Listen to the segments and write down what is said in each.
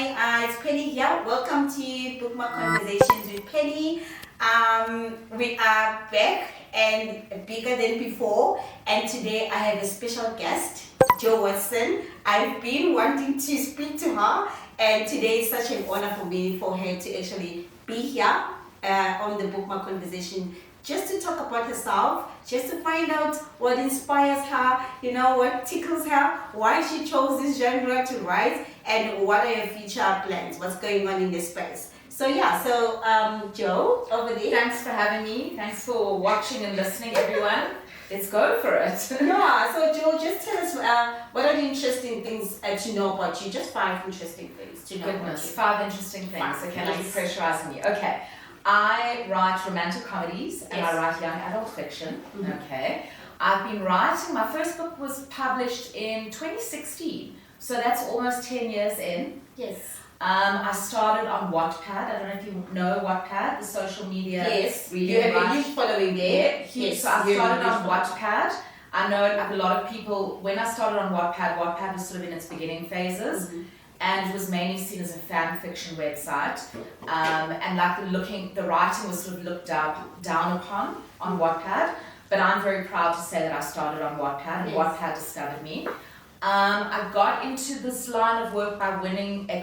Hi, it's Penny here. Welcome to Bookmarked Conversations with Penny. We are back and bigger than before. And today I have a special guest, Jo Watson. I've been wanting to speak to her, and today is such an honor for me for her to actually be here on the Bookmarked Conversation, just to talk about herself, just to find out what inspires her, what tickles her, why she chose this genre to write, and what are her future plans, what's going on in this space. So Jo, over there. Thanks for having me. Thanks for watching and listening, everyone. Let's go for it. Yeah, so Jo, just tell us what are the interesting things to know about you? Just 5 interesting things to know about you. 5 interesting things. Okay, now you're pressurizing me. Okay. I write romantic comedies and I write young adult fiction. Mm-hmm. Okay. I've been writing, my first book was published in 2016, so that's almost 10 years in. Yes. I started on Wattpad. I don't know if you know Wattpad, the social media. Yes. Reading You have a huge following there. Yes. So I started on Wattpad. I know like a lot of people, when I started on Wattpad was sort of in its beginning phases. Mm-hmm. And it was mainly seen as a fan fiction website, and like the writing was sort of looked down upon on Wattpad. But I'm very proud to say that I started on Wattpad, and Wattpad discovered me. I got into this line of work by winning a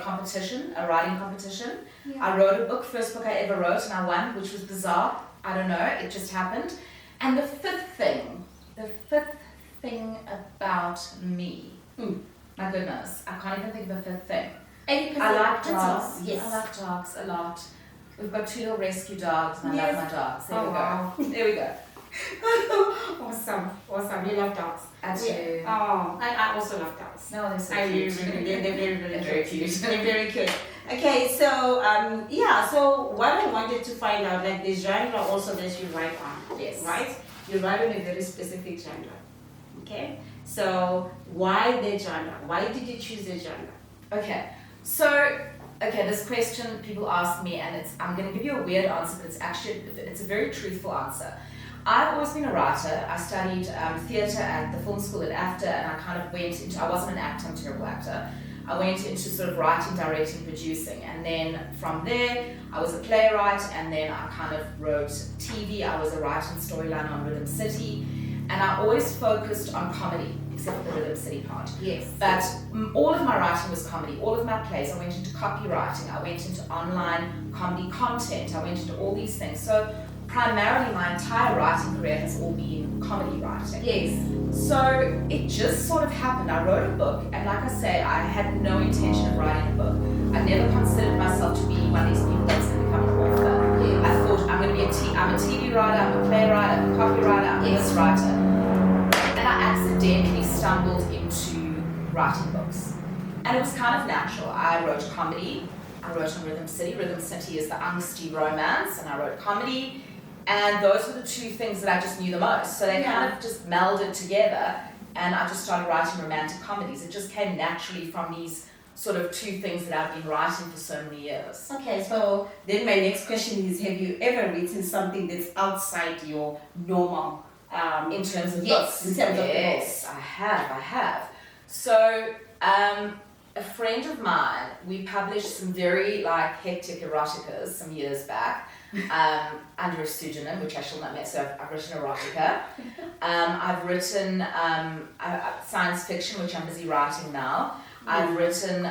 writing competition. Yeah. I wrote a book, first book I ever wrote, and I won, which was bizarre. I don't know, it just happened. And the fifth thing about me. My goodness, I can't even think of a fifth thing. I like dogs. Yes. I like dogs a lot. We've got 2 little rescue dogs, and I love my dogs. There we go. Wow. There we go. Awesome. You love dogs. I do. Oh, I also love dogs. No, they're so cute. They're very cute. They're very cute. Okay, so so what I wanted to find out, like the genre also that you write on. Yes. Right? You write on a very specific genre. Okay, why the genre? Why did you choose the genre? Okay, this question people ask me, and I'm going to give you a weird answer, but it's a very truthful answer. I've always been a writer. I studied theatre at the film school at AFTA, and I kind of went into, I wasn't an actor, I'm a terrible actor. I went into sort of writing, directing, producing, and then from there, I was a playwright, and then I kind of wrote TV. I was a writer and storyline on Rhythm City. And I always focused on comedy, except for the Rhythm City part. Yes. But all of my writing was comedy. All of my plays, I went into copywriting, I went into online comedy content, I went into all these things. So primarily my entire writing career has all been comedy writing. Yes. So it just sort of happened. I wrote a book, and like I say, I had no intention of writing a book. I never considered myself to be one of these people that's going to become an author. Yeah. I thought I'm going to be I'm a TV writer, I'm a playwright, I'm a copywriter, I'm a list writer. And I accidentally stumbled into writing books. And it was kind of natural. I wrote comedy, I wrote on Rhythm City. Rhythm City is the angsty romance, and I wrote comedy. And those were the 2 things that I just knew the most. So they kind of just melded together, and I just started writing romantic comedies. It just came naturally from these sort of 2 things that I've been writing for so many years. Okay, so then my next question is, have you ever written something that's outside your normal in terms of books? In terms of books, I have. So a friend of mine, we published some very hectic eroticas some years back under a pseudonym, which I shall not mention. So I've written erotica. I've written science fiction, which I'm busy writing now. I've written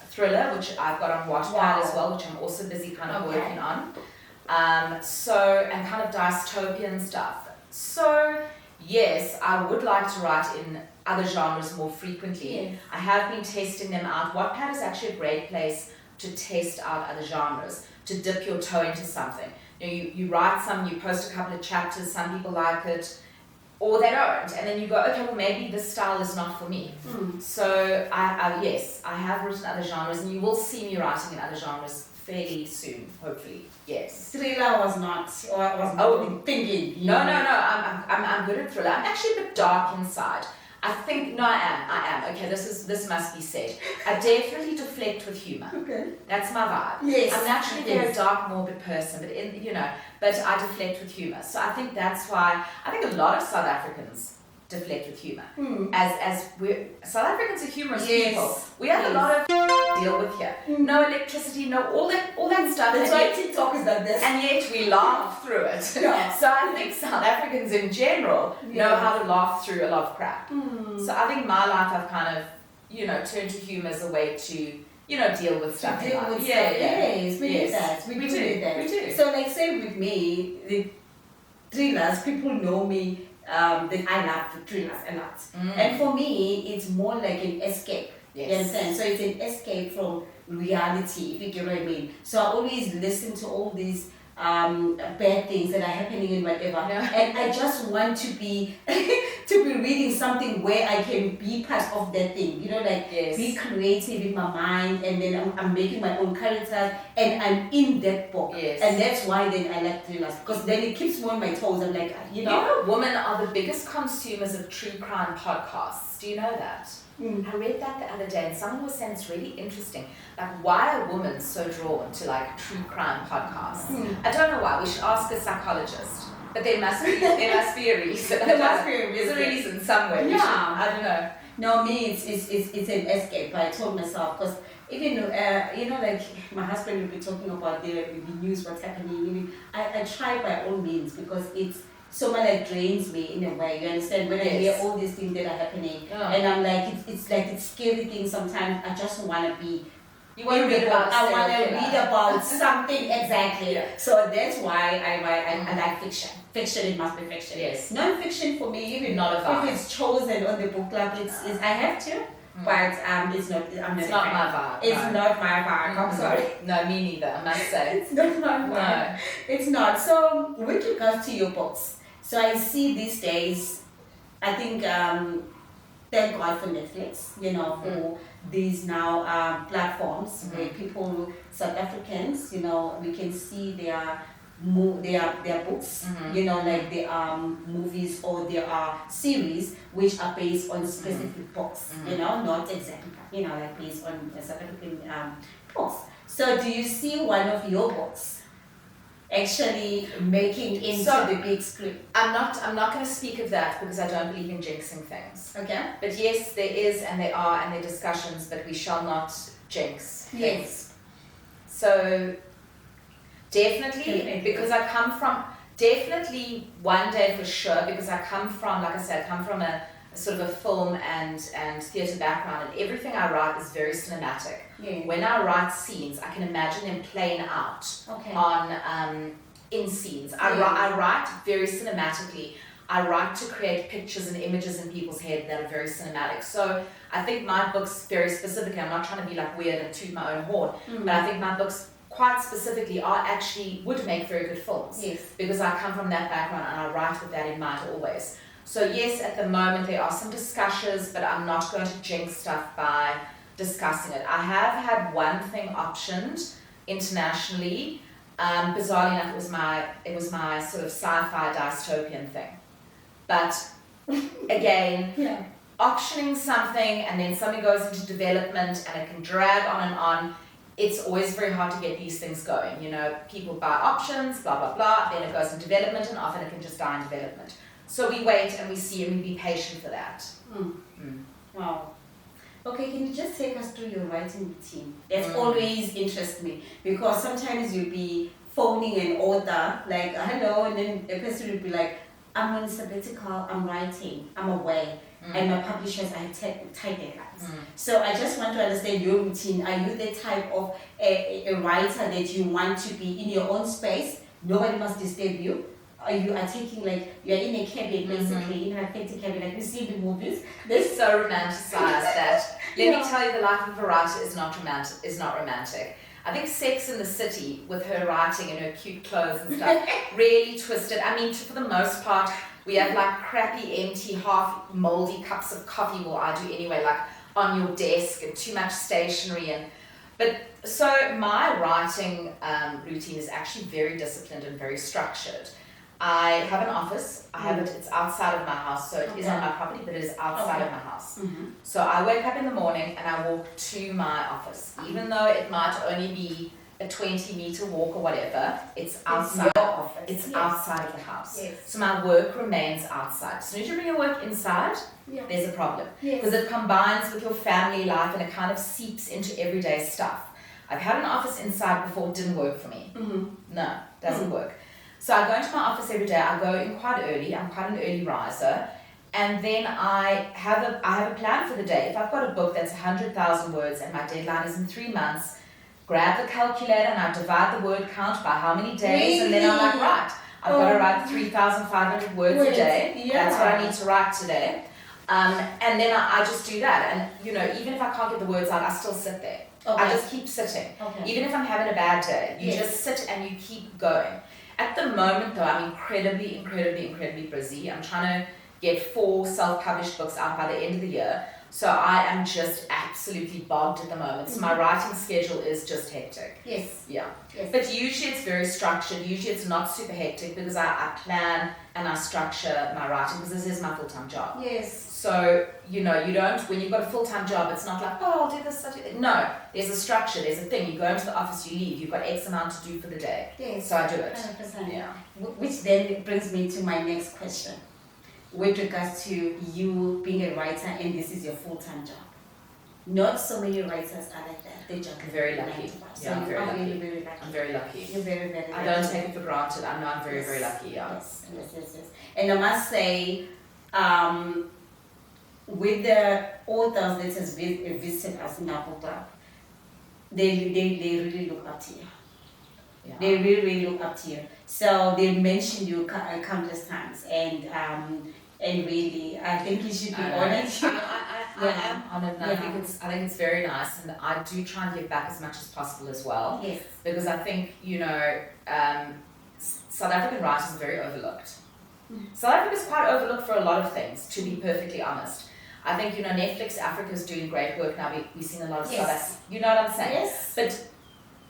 thriller, which I've got on Wattpad as well, which I'm also busy kind of working on. And kind of dystopian stuff. So yes, I would like to write in other genres more frequently. Yes. I have been testing them out. Wattpad is actually a great place to test out other genres, to dip your toe into something. You write some, you post a couple of chapters, some people like it, or they don't, and then you go, okay, well maybe this style is not for me. So yes, I have written other genres, and you will see me writing in other genres fairly soon, hopefully. Yes. Thriller was not, or I was not thinking. No. I'm good at thriller. I'm actually a bit dark inside. I think, no, I am. Okay, this must be said. I definitely deflect with humor. Okay. That's my vibe. Yes. I'm naturally a very dark, morbid person, but I deflect with humor. So I think that's why, I think a lot of South Africans deflect with humor. Mm. As we're South Africans are humorous Yes. people. We have a lot of deal with here. No electricity, no all that stuff. That's why TikTok is like this. And yet we laugh through it. Yeah. So I think South Africans in general know how to laugh through a lot of crap. So I think my life I've kind of, turned to humor as a way to, deal with stuff. Yes, we do that. We do that. We do. So like say with me, the thrillers, people know me that I love thrillers a lot. And for me, it's more like an escape. Yes. You understand? So it's an escape from reality, if you get what I mean. So I always listen to all these bad things that are happening and whatever. And I just want to be reading something where I can be part of that thing. Be creative in my mind, and then I'm making my own characters and I'm in that book. Yes. And that's why then I like thrillers, because then it keeps me on my toes. I'm like, women are the biggest consumers of true crime podcasts. Do you know that? I read that the other day, and someone was saying it's really interesting. Like, why are women so drawn to like true crime podcasts? I don't know why. We should ask a psychologist. But there must be a reason. There must be a reason. There's a reason somewhere. I don't know. No, me, it's an escape. I told myself, because even like my husband will be talking about the news, what's happening. I try by all means, because it's so much like drains me in a way. You understand? When I hear all these things that are happening, and I'm like, it's scary things. Sometimes I just want to be. You want to read about. I want to read about something exactly. Yeah. So that's why I like fiction. Fiction, it must be fiction. Yes. Non-fiction for me, even not a vibe. if it's chosen on the book club, I have to. But it's not. It's not my vibe. It's not my vibe. I'm sorry. No, me neither. I must say. It's not my vibe. No. It's not. So with regards to your books, so I see these days, I think, thank God for Netflix, for these now platforms where people, South Africans, we can see their books, like there are movies or there are series which are based on specific books, not exactly, like based on South African books. So do you see one of your books actually making into the big screen? I'm not going to speak of that because I don't believe in jinxing things. Okay. But yes, there is and there are and there are discussions, but we shall not jinx things. Yes. So definitely, because I come from, definitely one day for sure, because I come from, like I said, a sort of a film and theatre background, and everything I write is very cinematic. Yeah. When I write scenes, I can imagine them playing out on in scenes. I write very cinematically. I write to create pictures and images in people's head that are very cinematic. So I think my books very specifically, I'm not trying to be like weird and toot my own horn, but I think my books quite specifically would make very good films. Yes. Because I come from that background and I write with that in mind always. So yes, at the moment there are some discussions, but I'm not going to jinx stuff by discussing it. I have had one thing optioned internationally. Bizarrely enough, it was my sort of sci-fi dystopian thing. But again, optioning something and then something goes into development and it can drag on and on. It's always very hard to get these things going. People buy options, blah, blah, blah, then it goes in development and often it can just die in development. So we wait and we see and we be patient for that. Wow. Okay, can you just take us through your writing routine? That's always interests me, because sometimes you'll be phoning an author, like, hello, and then the person will be like, I'm on sabbatical, I'm writing, I'm away, and my publishers are tight deadlines. So I just want to understand your routine. Are you the type of a writer that you want to be in your own space? Nobody must disturb you? Or you are taking, like, you're in a cabin, basically, in a fancy cabin, like we see in the movies. This so romanticized that. Let me tell you, the life of a writer is not romantic. I think Sex in the City, with her writing and her cute clothes and stuff, really twisted. I mean, for the most part, we have like crappy, empty, half moldy cups of coffee, well, I do anyway, like on your desk, and too much stationery. But so my writing routine is actually very disciplined and very structured. I have an office. It's outside of my house, so it is on my property, but it is outside of my house. So I wake up in the morning and I walk to my office, even though it might only be a 20-meter walk or whatever, it's outside. It's outside of the house. Yes. So my work remains outside. As soon as you bring your work inside, there's a problem. Because it combines with your family life and it kind of seeps into everyday stuff. I've had an office inside before, it didn't work for me. No, doesn't work. So I go into my office every day. I go in quite early. I'm quite an early riser. And then I have a plan for the day. If I've got a book that's 100,000 words and my deadline is in 3 months, grab the calculator and I divide the word count by how many days, and then I'm like, right, I've got to write 3,500 words a day. That's what I need to write today. And then I just do that. And, you know, even if I can't get the words out, I still sit there. I just keep sitting. Even if I'm having a bad day, you just sit and you keep going. At the moment, though, I'm incredibly busy. I'm trying to get 4 self-published books out by the end of the year. So I am just absolutely bogged at the moment. So my writing schedule is just hectic. Yes. Yeah. But usually it's very structured. Usually it's not super hectic because I plan and I structure my writing because this is my full-time job. Yes. So, you know, you don't, when you've got a full-time job, it's not like, oh, I'll do this, I'll do that. No, there's a structure, there's a thing. You go into the office, you leave, you've got X amount to do for the day. Yes. So I do it. 100%. Yeah. Which then brings me to my next question. With regards to you being a writer and this is your full-time job. Not so many writers are like that. They just I'm very lucky. So I'm you very are lucky. really, really lucky. I'm very lucky. You're very, very lucky. I don't take it for granted. I know I'm very, very lucky, yeah. Yes. And I must say, with the authors that has visited us in our book club, they really look up to you. Yeah. They really look up to you. So they mentioned you countless times, and really, I think you should be honored. I am honoured, and I think it's very nice, and I do try and give back as much as possible as well. Yes. Because I think, you know, South African writers are very overlooked. South Africa is quite overlooked for a lot of things, to be perfectly honest. I think, you know, Netflix Africa is doing great work now. We've seen a lot of South Africa. You know what I'm saying? Yes. But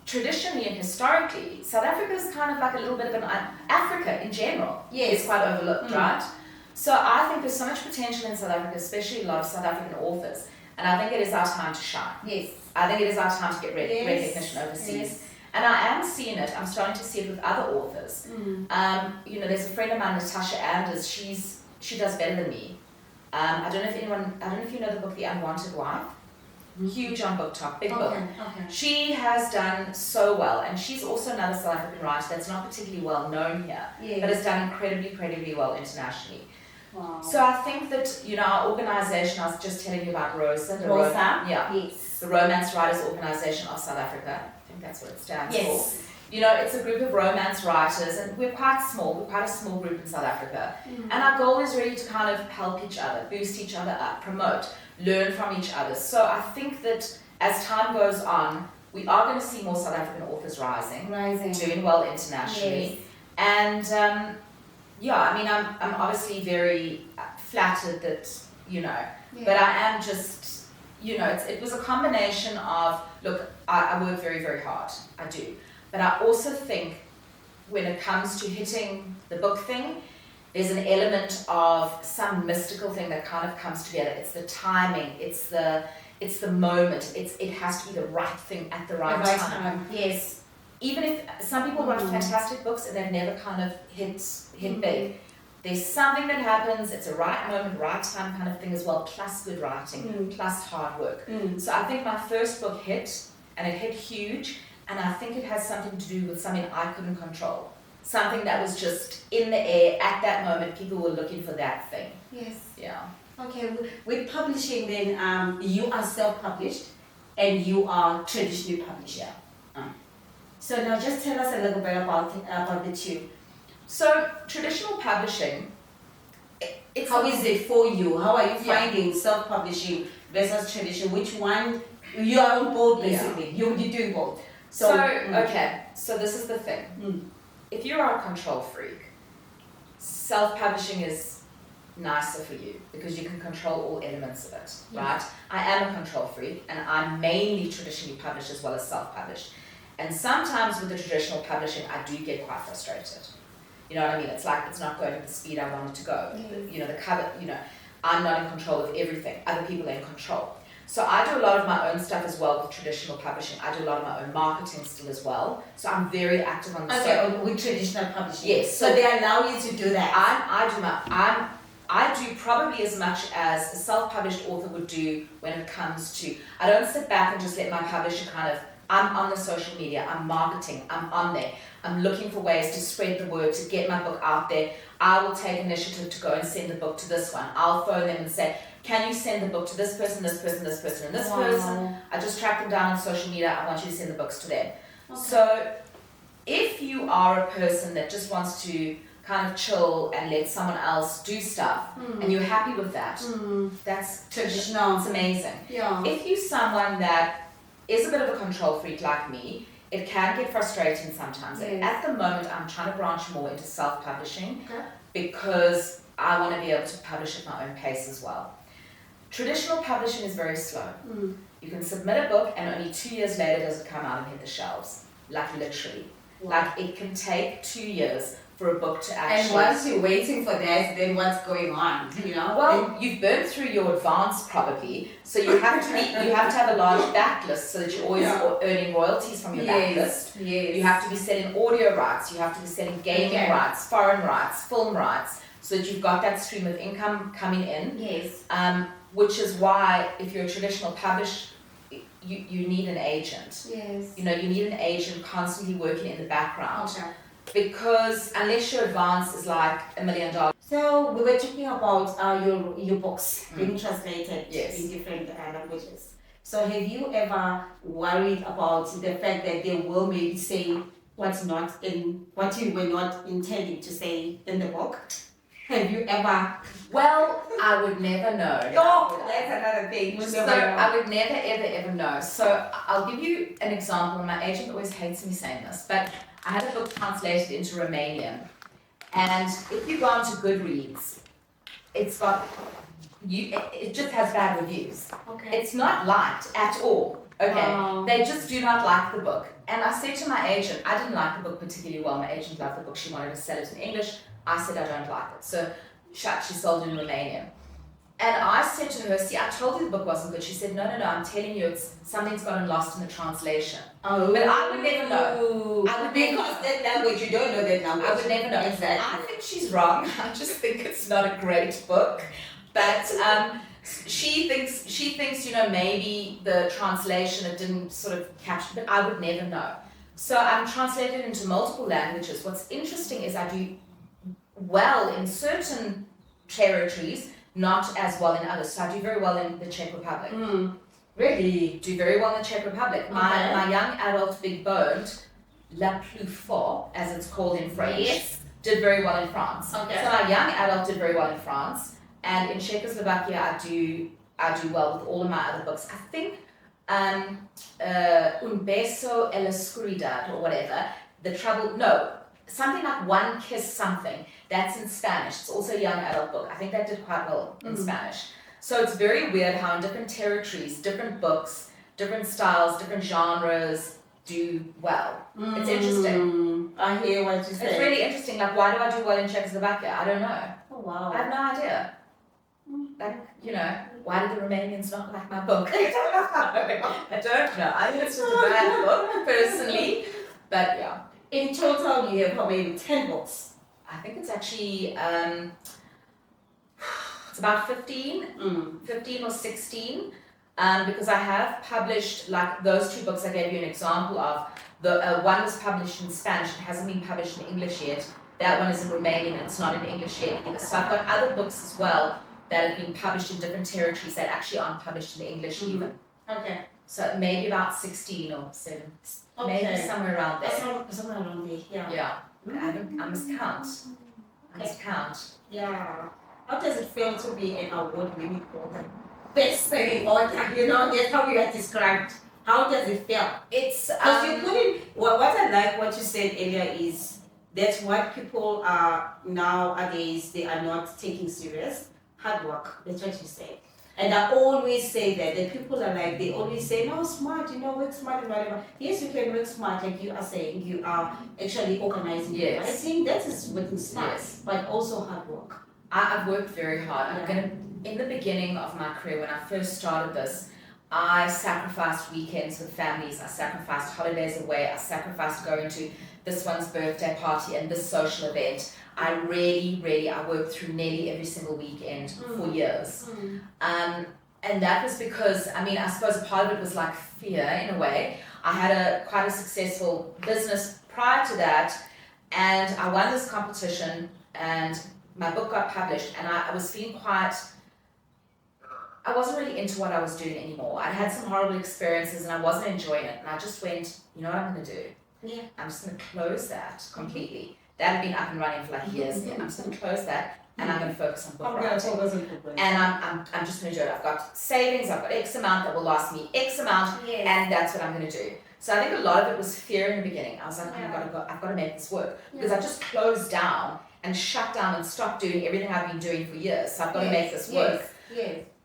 traditionally and historically, South Africa is kind of like a little bit of an Africa in general is quite overlooked, right? So I think there's so much potential in South Africa, especially a lot of South African authors, and I think it is our time to shine. Yes. I think it is our time to get recognition overseas. Yes. And I am seeing it. I'm starting to see it with other authors. You know, there's a friend of mine, Natasha Anders. She does better than me. I don't know if you know the book The Unwanted Wife. Huge on BookTok, big book. Okay. She has done so well, and she's also another South African writer that's not particularly well known here, but has done incredibly well internationally. Wow. So I think that, you know, our organisation, I was just telling you about Rosa. Yes. The Romance Writers Organisation of South Africa. I think that's what it stands Yes. for. You know, it's a group of romance writers, and we're quite small. We're quite a small group in South Africa. And our goal is really to kind of help each other, boost each other up, promote, learn from each other. So I think that as time goes on, we are going to see more South African authors rising. Doing well internationally. Yes. And I mean, I'm obviously very flattered that, you know, but I am just, you know, it was a combination of, look, I work very, very hard, I do. But I also think when it comes to hitting the book thing, there's an element of some mystical thing that kind of comes together. It's the timing, it's the moment, it has to be the right thing at the right time. Yes. Even if some people write fantastic books and they've never kind of hit big, there's something that happens, it's a right moment, right time kind of thing as well, plus good writing, plus hard work. So I think my first book hit, and it hit huge, and I think it has something to do with something I couldn't control. Something that was just in the air at that moment, people were looking for that thing. Yes. Yeah. Okay, with publishing then, you are self-published and you are traditionally published. Yeah. So now just tell us a little bit about the two. So traditional publishing, how is it for you? How are you finding self-publishing versus traditional? Which one? You are on both basically. You're doing both. So this is the thing. If you are a control freak, self-publishing is nicer for you because you can control all elements of it, right? I am a control freak, and I'm mainly traditionally published as well as self-published. And sometimes with the traditional publishing, I do get quite frustrated. You know what I mean? It's like it's not going at the speed I want it to go. You know, the cover, you know, I'm not in control of everything. Other people are in control. So I do a lot of my own stuff as well with traditional publishing. I do a lot of my own marketing still as well. So I'm very active on the with traditional publishing. Yes. So they allow you to do that. I do probably as much as a self-published author would do when it comes to, I don't sit back and just let my publisher I'm on the social media, I'm marketing, I'm on there. I'm looking for ways to spread the word, to get my book out there. I will take initiative to go and send the book to this one. I'll phone them and say, can you send the book to this person, this person, this person, and this person? I just track them down on social media. I want you to send the books to them. Okay. So if you are a person that just wants to kind of chill and let someone else do stuff, and you're happy with that, that's traditional. It's amazing. Yeah. If you're someone that is a bit of a control freak like me, it can get frustrating sometimes. Yes. At the moment, I'm trying to branch more into self-publishing because I want to be able to publish at my own pace as well. Traditional publishing is very slow. You can submit a book and only 2 years later does it come out and hit the shelves. Like literally. Wow. Like it can take 2 years for a book to actually... And once you're waiting for that, then what's going on, you know? Well, you've burned through your advance probably, so you have to have a large backlist so that you're always earning royalties from your backlist. Yes. You have to be selling audio rights, you have to be selling gaming rights, foreign rights, film rights, so that you've got that stream of income coming in. Yes. Which is why if you're a traditional publisher, you need an agent. Yes. You know, you need an agent constantly working in the background. Okay. Because unless your advance is like $1 million. So we were talking about your books being translated in different languages. So have you ever worried about the fact that they will maybe say what you were not intending to say in the book? Have you ever? Well, I would never know. Oh, that's another thing. I would never, ever know. So I'll give you an example, and my agent always hates me saying this, but I had a book translated into Romanian, and if you go onto Goodreads, it just has bad reviews. Okay. It's not liked at all. Okay. They just do not like the book. And I said to my agent, I didn't like the book particularly well. My agent loved the book. She wanted to sell it in English. I said I don't like it. So she sold it in Romanian. And I said to her, see, I told you the book wasn't good. She said, no, I'm telling you, something's gotten lost in the translation. Oh. But I would never know. Because that language, you don't know that language. I would never know. Exactly. I think she's wrong. I just think it's not a great book. But she thinks, you know, maybe the translation, it didn't sort of capture, but I would never know. So I'm translated into multiple languages. What's interesting is I do well in certain territories, not as well in others. So I do very well in the Czech Republic. Really? Do very well in the Czech Republic. Okay. My young adult big boned, La Plus Fort, as it's called in French, did very well in France. Okay. So my young adult did very well in France. And in Czechoslovakia, I do well with all of my other books. I think Un beso en la oscuridad or whatever, something like One Kiss Something, that's in Spanish. It's also a young adult book. I think that did quite well in Spanish. So it's very weird how in different territories, different books, different styles, different genres do well. It's interesting. I hear what you say. It's really interesting. Like, why do I do well in Czechoslovakia? I don't know. Oh, wow. I have no idea. Like, you know, why did the Romanians not like my book? I don't know. I think it's just a bad book, personally. But yeah. In total, you have probably 10 books. I think it's actually, it's about 15 or 16. Because I have published, like those 2 books I gave you an example of. The one was published in Spanish, it hasn't been published in English yet. That one is in Romanian and it's not in English yet either. So I've got other books as well that have been published in different territories that actually aren't published in English even. Okay. So maybe about 16 or 7. Okay. Maybe somewhere around there. Somewhere around there, yeah. Yeah. I must count. I must count. Yeah. How does it feel to be an award-winning author? Best-selling author, you know, that's how you are described. How does it feel? It's because you couldn't. What I like what you said earlier is that's what people are nowadays. They are not taking serious. Hard work. That's what you say. And I always say that the people are like they always say no smart, you know, work smart and whatever. Yes, you can work smart, like you are saying. You are actually organizing. Yes. I think that is working smart, but also hard work. I've worked very hard. In the beginning of my career, when I first started this, I sacrificed weekends with families, I sacrificed holidays away, I sacrificed going to this one's birthday party and this social event. I worked through nearly every single weekend for years. And that was because, I suppose a part of it was like fear in a way. I had quite a successful business prior to that, and I won this competition and my book got published, and I was feeling I wasn't really into what I was doing anymore. I'd had some horrible experiences and I wasn't enjoying it, and I just went, you know what I'm going to do? Yeah. I'm just going to close that completely. That had been up and running for like years. I'm just going to close that, and I'm going to focus on book writing. And I'm just going to do it. I've got savings, I've got X amount that will last me X amount, and that's what I'm going to do. So I think a lot of it was fear in the beginning. I was like, I've got to make this work. Because I just closed down and shut down and stopped doing everything I've been doing for years. So I've got to make this work.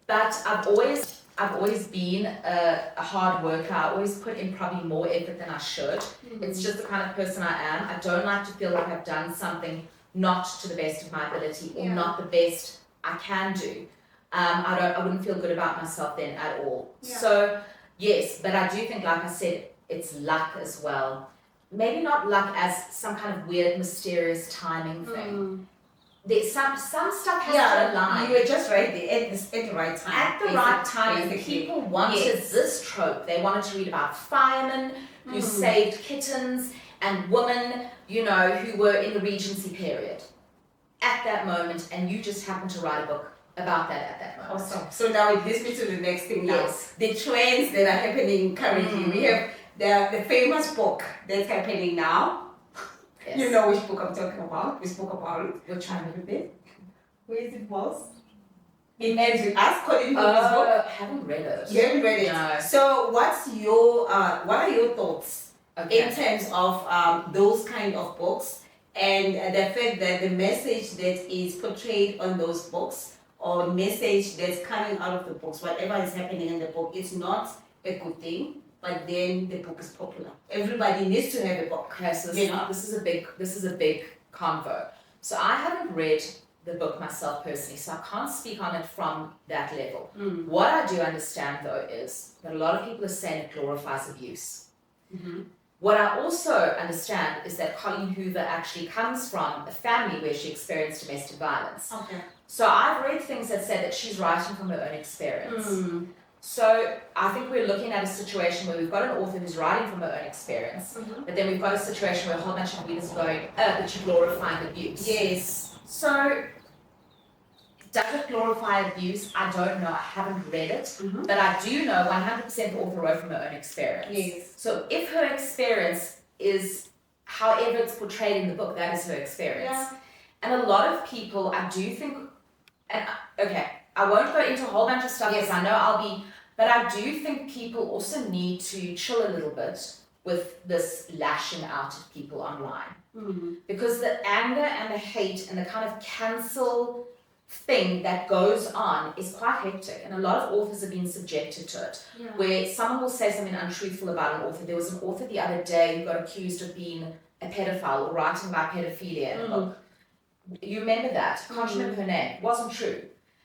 But I've always been a hard worker. I always put in probably more effort than I should. It's just the kind of person I am. I don't like to feel like I've done something not to the best of my ability or not the best I can do. I wouldn't feel good about myself then at all. So yes, but I do think, like I said, it's luck as well. Maybe not luck as some kind of weird, mysterious timing thing. There's some stuff has to align. You were just right there at the right time. At the right time, people wanted this trope. They wanted to read about firemen who saved kittens and women, who were in the Regency period at that moment, and you just happened to write a book about that at that moment. Awesome. So now it leads me to the next thing now. Yes. The trends that are happening currently. We have the famous book that's happening now. Yes. You know which book I'm talking about. We spoke about it. Which one? Where is it was? In Ends With Us, Colin Hoover's book. I haven't read it. You haven't read it? No. So what are your thoughts in terms of those kind of books, and the fact that the message that is portrayed on those books, or message that's coming out of the books, whatever is happening in the book, is not a good thing, but then the book is popular. Everybody needs to have a book. Okay, so this is a big convo. So I haven't read the book myself personally, so I can't speak on it from that level. What I do understand though is that a lot of people are saying it glorifies abuse. What I also understand is that Colleen Hoover actually comes from a family where she experienced domestic violence. Okay. So I've read things that say that she's writing from her own experience. So I think we're looking at a situation where we've got an author who's writing from her own experience, but then we've got a situation where a whole bunch of readers are going, but you're glorifying abuse. Yes. So does it glorify abuse? I don't know. I haven't read it, but I do know 100% the author wrote from her own experience. Yes. So if her experience is however it's portrayed in the book, that is her experience. Yeah. And a lot of people, I do think, I won't go into a whole bunch of stuff because I know but I do think people also need to chill a little bit with this lashing out at people online. Because the anger and the hate and the kind of cancel thing that goes on is quite hectic, and a lot of authors have been subjected to it, where someone will say something untruthful about an author. There was an author the other day who got accused of being a pedophile or writing about pedophilia in a book. You remember that? I can't remember her name. It wasn't true.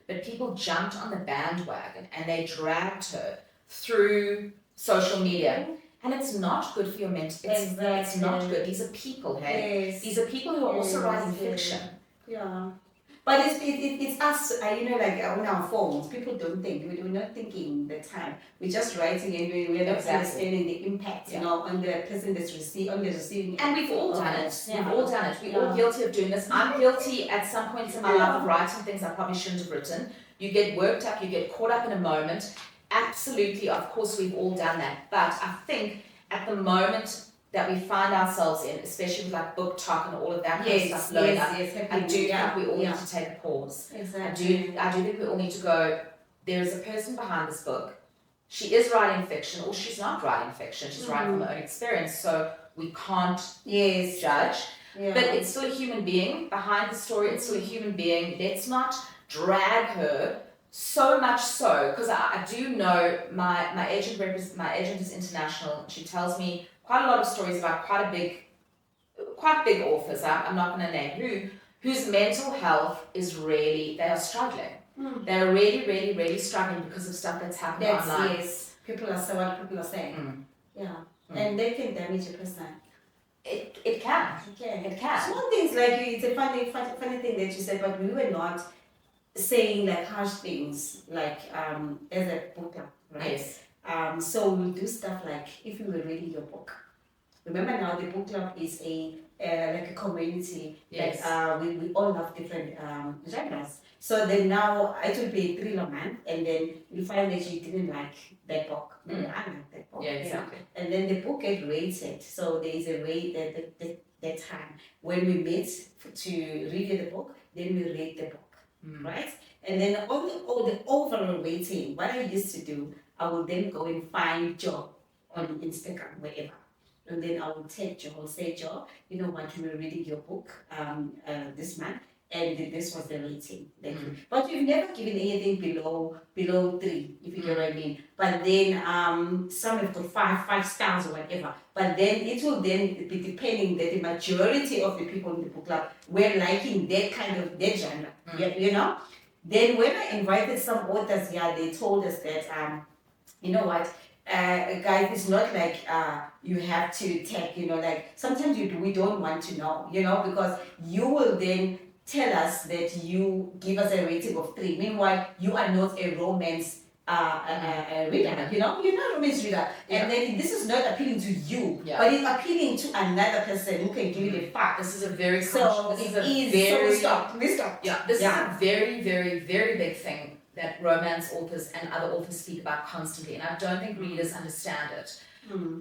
But people jumped on the bandwagon and they dragged her through social media. And it's not good for your mental. It's not good. These are people, hey? Yes. These are people who are also writing fiction. Yeah. But it's us, like on our phones. People don't think. We're not thinking the time. We're just writing, and we're not understanding the impact, on the person that's on the receiving. And we've all done it. We've all done it. We're all guilty of doing this. I'm guilty at some points in my life of writing things I probably shouldn't have written. You get worked up. You get caught up in a moment. Absolutely, of course, we've all done that. But I think at the moment that we find ourselves in, especially with like book talk and all of that kind of stuff blowing up, I do think we all need to take a pause. Exactly. I do think we all need to go, there is a person behind this book. She is writing fiction, or she's not writing fiction. She's writing from her own experience, so we can't judge. But it's still a human being behind the story. It's still a human being. Let's not drag her so much so, because I do know my agent is international. She tells me quite a lot of stories about quite big authors. I'm not going to name whose mental health is really, they are struggling. They're really, really, really struggling because of stuff that's happening online. people are saying what people are saying. Yeah. And they can damage a person. It can. It can. Small things like it's a funny thing that you said, but we were not saying like harsh things like as a book club, right? Yes. So we'll do stuff like if you were reading your book. Remember now the book club is a like a community. Yes. Like we all have different genres. So then now it will be a thriller month, and then you find that you didn't like that book. Maybe I like that book. Yeah, exactly. And then the book get rated. So there is a rate that time when we meet to review the book, then we rate the book, right? And then on the overall rating, what I used to do, I will then go and find Joe on Instagram, wherever. And then I will take Joe, say, Joe, you know what, we were reading your book this month, and this was the rating. But we've never given anything below 3, if you get what I mean. But then some have got 5 stars or whatever. But then it will then be depending that the majority of the people in the book club were liking that kind of that genre. You know? Then when I invited some authors here, they told us that you know what, guys, it's not like you have to take, you know, like sometimes we don't want to know, you know, because you will then tell us that you give us a rating of 3. Meanwhile, you are not a romance reader, you know, you're not a romance reader. And then this is not appealing to you, but it's appealing to another person who can give you the fact. This is a very So this is it a is very so stop. Yeah, this is a very, very, very big thing that romance authors and other authors speak about constantly, and I don't think readers understand it.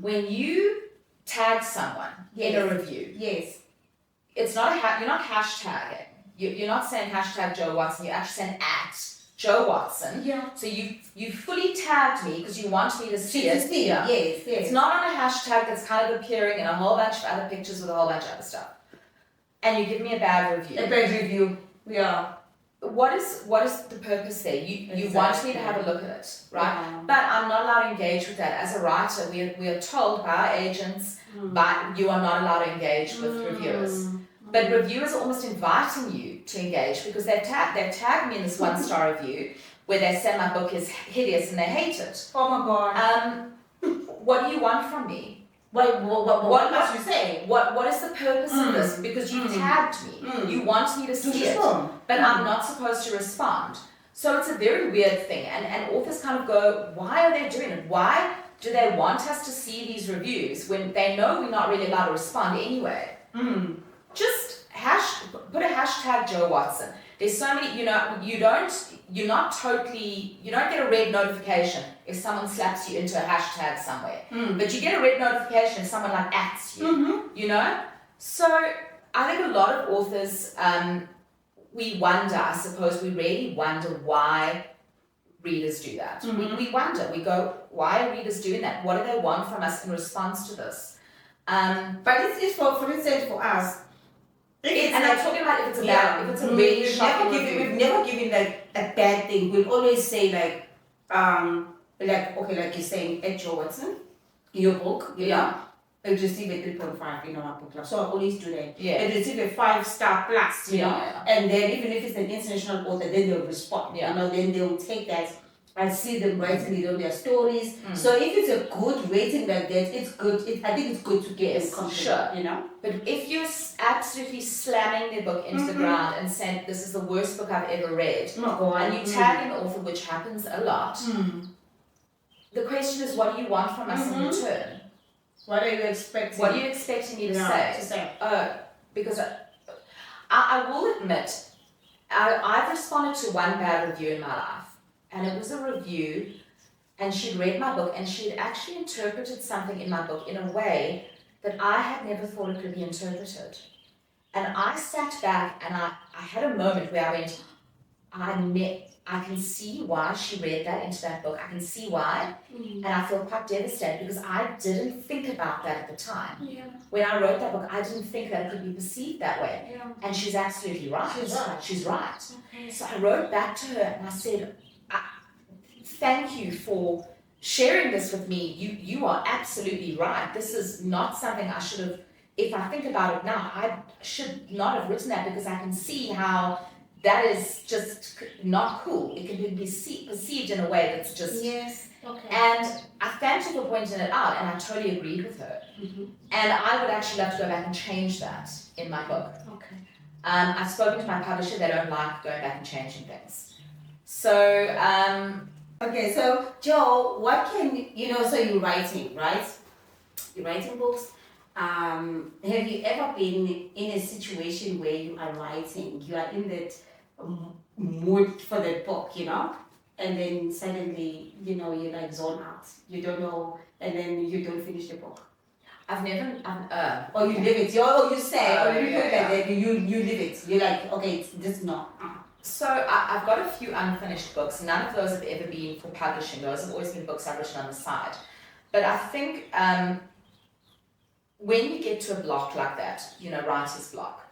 When you tag someone in a review, it's not you're not hashtagging. You're not saying hashtag Joe Watson. You're actually saying @Joe Watson. Yeah. So you fully tagged me because you want me to see it. Yeah. Yes. It's not on a hashtag that's kind of appearing in a whole bunch of other pictures with a whole bunch of other stuff. And you give me a bad review. A bad review. Yeah. What is the purpose there? You want me to have a look at it, right? Yeah. But I'm not allowed to engage with that. As a writer, we are told by our agents, but you are not allowed to engage with reviewers. But reviewers are almost inviting you to engage because they've tagged me in this 1-star review where they say my book is hideous and they hate it. Oh my God. What do you want from me? What must you say? What is the purpose of this? Because you tagged me. You want me to see it, but I'm not supposed to respond. So it's a very weird thing. And authors kind of go, why are they doing it? Why do they want us to see these reviews when they know we're not really allowed to respond anyway? Just put a hashtag Joe Watson. There's so many, you know, you don't get a red notification if someone slaps you into a hashtag somewhere. But you get a red notification if someone like @s you, you know? So I think a lot of authors, we wonder, I suppose, we really wonder why readers do that. We wonder, we go, why are readers doing that? What do they want from us in response to this? But it's for instance, for us, and I'm talking about if it's a bad, if it's a really shocking review. We've never given like a bad thing. We'll always say like okay, like you're saying, Joe Watson, your book, you know, it received a 3.5 in our book club. So I always do that. It received a 5-star plus, you know. And then even if it's an international author, then they'll respond. You know, then they'll take that. I see them writing it on their stories. So if it's a good rating like that, it's good. I think it's good to get a compliment, you know. But if you're absolutely slamming the book into the ground and saying this is the worst book I've ever read, and you tag an author, which happens a lot, the question is, what do you want from us in return? What are you expecting? What are you expecting me to say? Because I will admit, I've responded to one bad review in my life. And it was a review, and she'd read my book, and she'd actually interpreted something in my book in a way that I had never thought it could be interpreted. And I sat back, and I had a moment where I went, I can see why she read that into that book. I can see why, and I feel quite devastated because I didn't think about that at the time. When I wrote that book, I didn't think that it could be perceived that way. And she's absolutely right. She's right. So I wrote back to her, and I said, thank you for sharing this with me. You are absolutely right. This is not something I should have, if I think about it now, I should not have written that because I can see how that is just not cool. It can be perceived in a way that's just. Yes. Okay. And I thanked her for pointing it out, and I totally agreed with her. Mm-hmm. And I would actually love to go back and change that in my book. Okay. I've spoken to my publisher; they don't like going back and changing things. So. Okay, so Joe, what can so you're writing, right? You're writing books. Have you ever been in a situation where you are writing, you are in that mood for the book, and then suddenly, you like zone out, you don't know, and then you don't finish the book? I've never. Or you leave it, or you say, or you put yeah. like that, you leave it. You're like, okay, it's this not. So I've got a few unfinished books. None of those have ever been for publishing. Those have always been books I've written on the side. But I think when you get to a block like that, writer's block,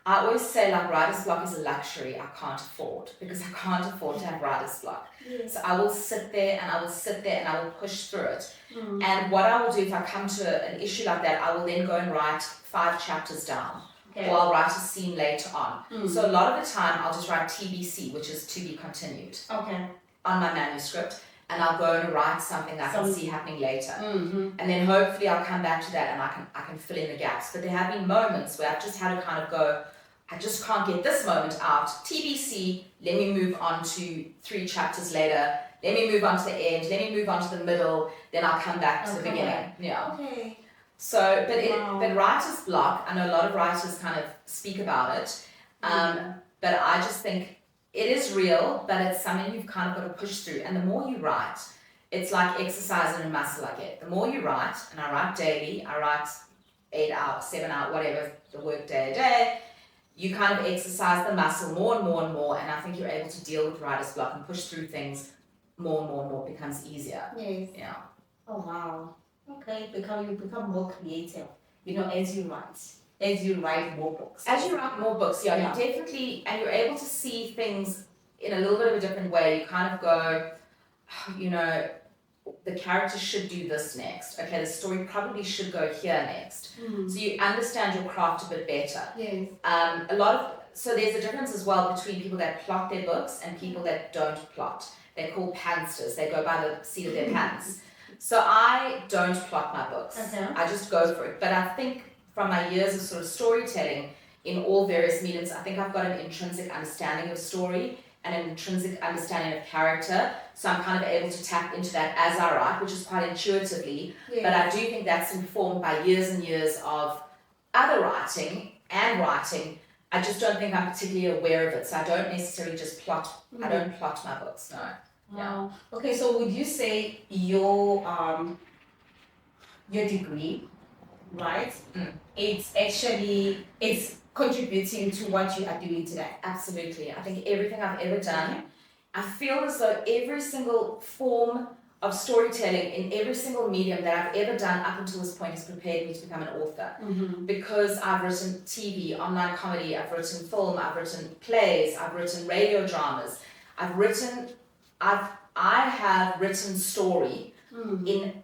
I always say like writer's block is a luxury I can't afford, because I can't afford to have writer's block. Yes. So I will sit there and I will push through it. And what I will do if I come to an issue like that, I will then go and write 5 chapters down. Okay. Or I'll write a scene later on. So a lot of the time I'll just write TBC, which is to be continued, Okay. on my manuscript, and I'll go and write something I can see happening later. Mm-hmm. And then hopefully I'll come back to that and I can fill in the gaps. But there have been moments where I've just had to kind of go, I just can't get this moment out. TBC, let me move on to 3 chapters later. Let me move on to the end. Let me move on to the middle. Then I'll come back to the beginning. Yeah. Okay. So, Wow. but writer's block, I know a lot of writers kind of speak about it, but I just think it is real, but it's something you've kind of got to push through. And the more you write, it's like exercising a muscle I get. The more you write, and I write daily, I write 8 hours, 7 hours, whatever the work day a day, you kind of exercise the muscle more and more and more, and I think you're able to deal with writer's block and push through things more and more and more. It becomes easier. Yes. Yeah. Oh wow. Okay, you become more creative, as you write more books. As you write more books, yeah, Yeah. you definitely, and you're able to see things in a little bit of a different way. You kind of go, the character should do this next. Okay, the story probably should go here next. So you understand your craft a bit better. Yes. So there's a difference as well between people that plot their books and people that don't plot. They're called pantsters. They go by the seat of their pants. So I don't plot my books. Okay. I just go for it. But I think from my years of sort of storytelling in all various mediums, I think I've got an intrinsic understanding of story and an intrinsic understanding of character. So I'm kind of able to tap into that as I write, which is quite intuitively. Yes. But I do think that's informed by years and years of other writing and writing. I just don't think I'm particularly aware of it. So I don't necessarily just plot. I don't plot my books, no. Wow. Okay, so would you say your degree, right? It's contributing to what you are doing today? Absolutely. I think everything I've ever done, I feel as though every single form of storytelling in every single medium that I've ever done up until this point has prepared me to become an author. Because I've written TV, online comedy, I've written film, I've written plays, I've written radio dramas, I have written story in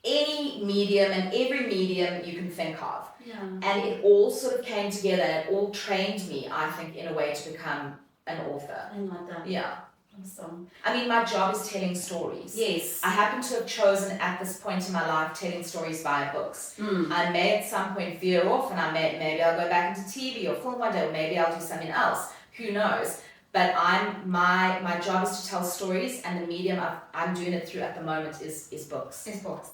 any medium and every medium you can think of. Yeah. And it all sort of came together and it all trained me, I think, in a way to become an author. I love that. Yeah. Awesome. I mean, my job is telling stories. Yes. I happen to have chosen at this point in my life telling stories via books. I may at some point veer off and maybe I'll go back into TV or film one day, or maybe I'll do something else. Who knows? But my job is to tell stories, and the medium I'm doing it through at the moment is books. It's books.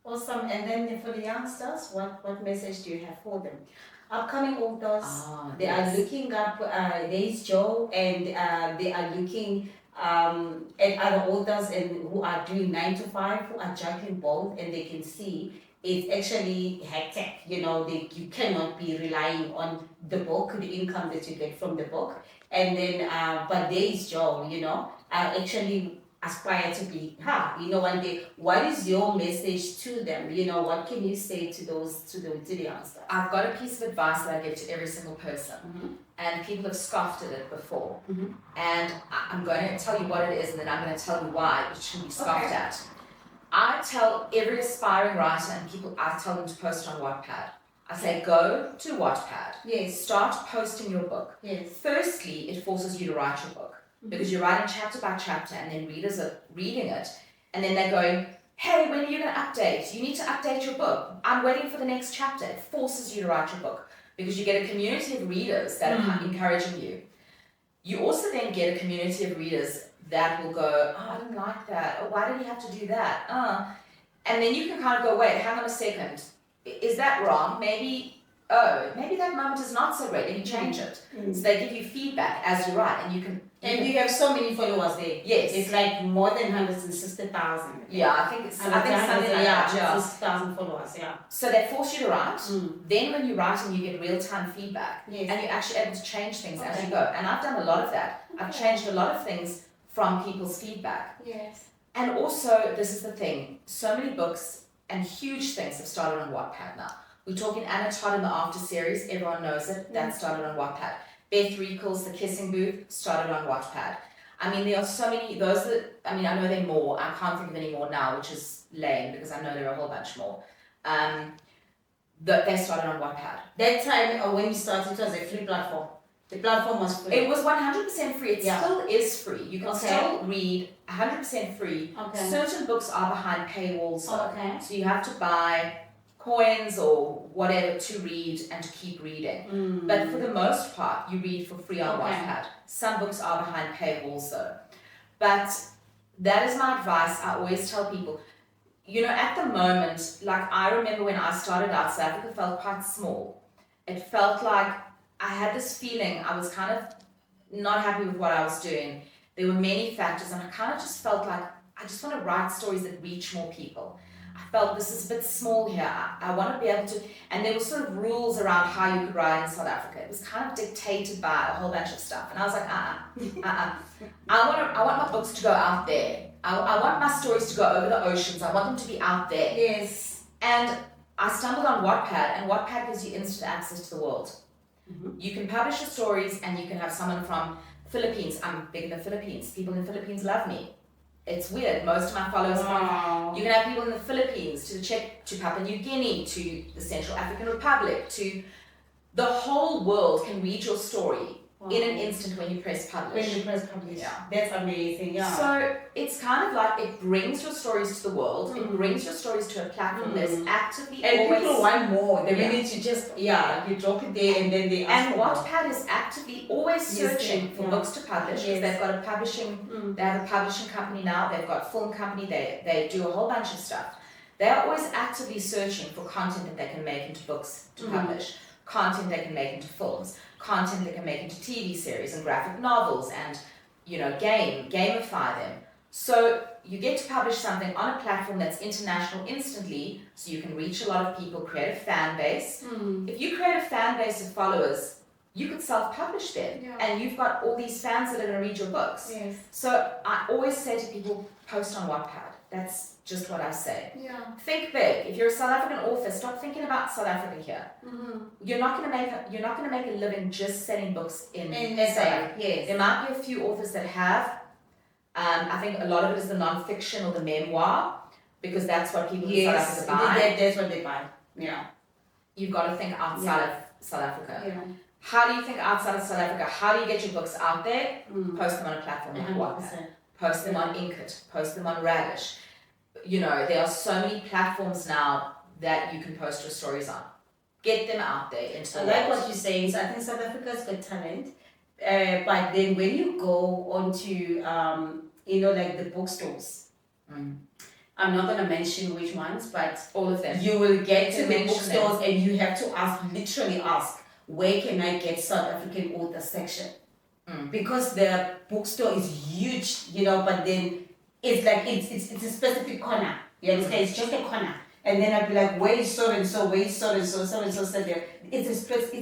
Awesome. And then for the youngsters, what message do you have for them? Upcoming authors, they are looking up, there's Joe, and they are looking at other authors and who are doing 9 to 5, who are juggling both, and they can see it's actually hectic. You cannot be relying on the book, the income that you get from the book. And then, but there is Joe, I actually aspire to be her, one day. What is your message to them? What can you say to the youngsters? I've got a piece of advice that I give to every single person, and people have scoffed at it before. And I'm going to tell you what it is, and then I'm going to tell you why it shouldn't be scoffed at. I tell every aspiring writer and people, I tell them to post on Wattpad. I say go to Wattpad. Yes. Start posting your book. Yes. Firstly, it forces you to write your book because you're writing chapter by chapter, and then readers are reading it, and then they're going, hey, when are you going to update? You need to update your book. I'm waiting for the next chapter. It forces you to write your book because you get a community of readers that are encouraging you. You also then get a community of readers that will go, oh, I didn't like that. Oh, why did he have to do that? And then you can kind of go, wait, hang on a second. Is that wrong? Maybe that moment is not so great. Let me change it. So they give you feedback as you write, and you can. And you have so many followers there. Yes. It's like more than 160,000. Yeah, I think something like that. Yeah, 160,000 followers, yeah. So they force you to write. Then when you're writing, you get real-time feedback. Yes. And you're actually able to change things as you go. And I've done a lot of that. I've changed a lot of things from people's feedback. Yes. And also, this is the thing, so many books and huge things have started on Wattpad now. We're talking Anna Todd in the After series, everyone knows it, that started on Wattpad. Beth Reekles, The Kissing Booth, started on Wattpad. I mean, there are so many, I know there are more, I can't think of any more now, which is lame, because I know there are a whole bunch more. They started on Wattpad. That time when you started, it was a free platform. The platform was free. It was 100% free. It still is free. You can still read 100% free. Okay. Certain books are behind paywalls. So you have to buy coins or whatever to read and to keep reading. But for the most part, you read for free on Wattpad. Some books are behind paywalls though. But that is my advice. I always tell people, at the moment, like I remember when I started out, South Africa felt quite small. It felt like I had this feeling I was kind of not happy with what I was doing. There were many factors, and I kind of just felt like I just want to write stories that reach more people. I felt this is a bit small here. I want to be able to, and there were sort of rules around how you could write in South Africa. It was kind of dictated by a whole bunch of stuff, and I was like, I want my books to go out there. I want my stories to go over the oceans. I want them to be out there. Yes. And I stumbled on Wattpad, and Wattpad gives you instant access to the world. You can publish your stories, and you can have someone from Philippines. I'm big in the Philippines. People in the Philippines love me. It's weird. Most of my followers from. You can have people in the Philippines, to Papua New Guinea, to the Central African Republic, to the whole world can read your story in an instant when you press publish. Yeah. That's amazing. Yeah. So it's kind of like it brings your stories to the world. It brings your stories to a platform that's actively always. People want more. They really to just you drop it there and then they ask. And Wattpad is actively always searching for books to publish because they've got a publishing. They have a publishing company now. They've got a film company. They do a whole bunch of stuff. They are always actively searching for content that they can make into books to publish, content they can make into films, content they can make into TV series and graphic novels, and gamify them. So you get to publish something on a platform that's international instantly, so you can reach a lot of people, create a fan base. If you create a fan base of followers, you could self-publish them, and you've got all these fans that are going to read your books. Yes. So I always say to people, post on Wattpad. That's just what I say. Yeah. Think big. If you're a South African author, stop thinking about South Africa here. You're not going to make a living just selling books in SA. Yes. There might be a few authors that have. I think a lot of it is the non-fiction or the memoir, because that's what people in South Africa buy. That's what they buy. Yeah. You've got to think outside of South Africa. Yeah. How do you think outside of South Africa? How do you get your books out there? Post them on a platform like Wattpad. Post them on Inkit. Post them on Radish. There are so many platforms now that you can post your stories on. Get them out there into the world. I like what you're saying. So I think South Africa's got talent. But then when you go onto, like the bookstores, I'm not going to mention which ones, but all of them. You will get to the bookstores and you have to literally ask, where can I get South African author section? Because the bookstore is huge, but then it's like it's a specific corner. You understand? It's just a corner. And then I'd be like, where is so and so, where is so and so, so and so said there. It's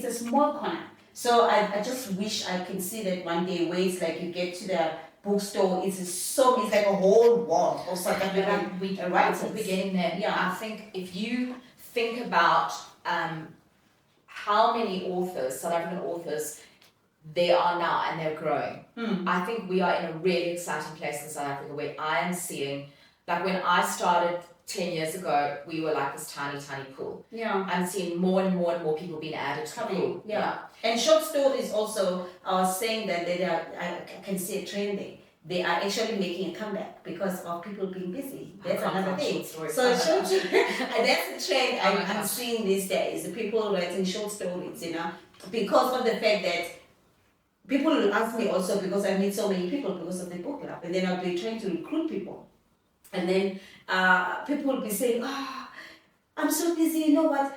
a small corner. So I just wish I can see that one day where it's like you get to the bookstore, it's like a whole wall of South African writers. We're getting there. Yeah, I think if you think about how many authors, South African authors, there are now and they're growing. I think we are in a really exciting place in South Africa where I am seeing, like when I started 10 years ago, we were like this tiny, tiny pool. Yeah. I'm seeing more and more people being added to the pool. Yeah. And short stories also are saying that they are, I can see it trending. They are actually making a comeback because of people being busy. That's another thing. So that's the trend I'm seeing these days. The people writing short stories, because of the fact that people will ask me also, because I meet so many people because of the book club, and then I'll be trying to recruit people. And then people will be saying, I'm so busy, you know what?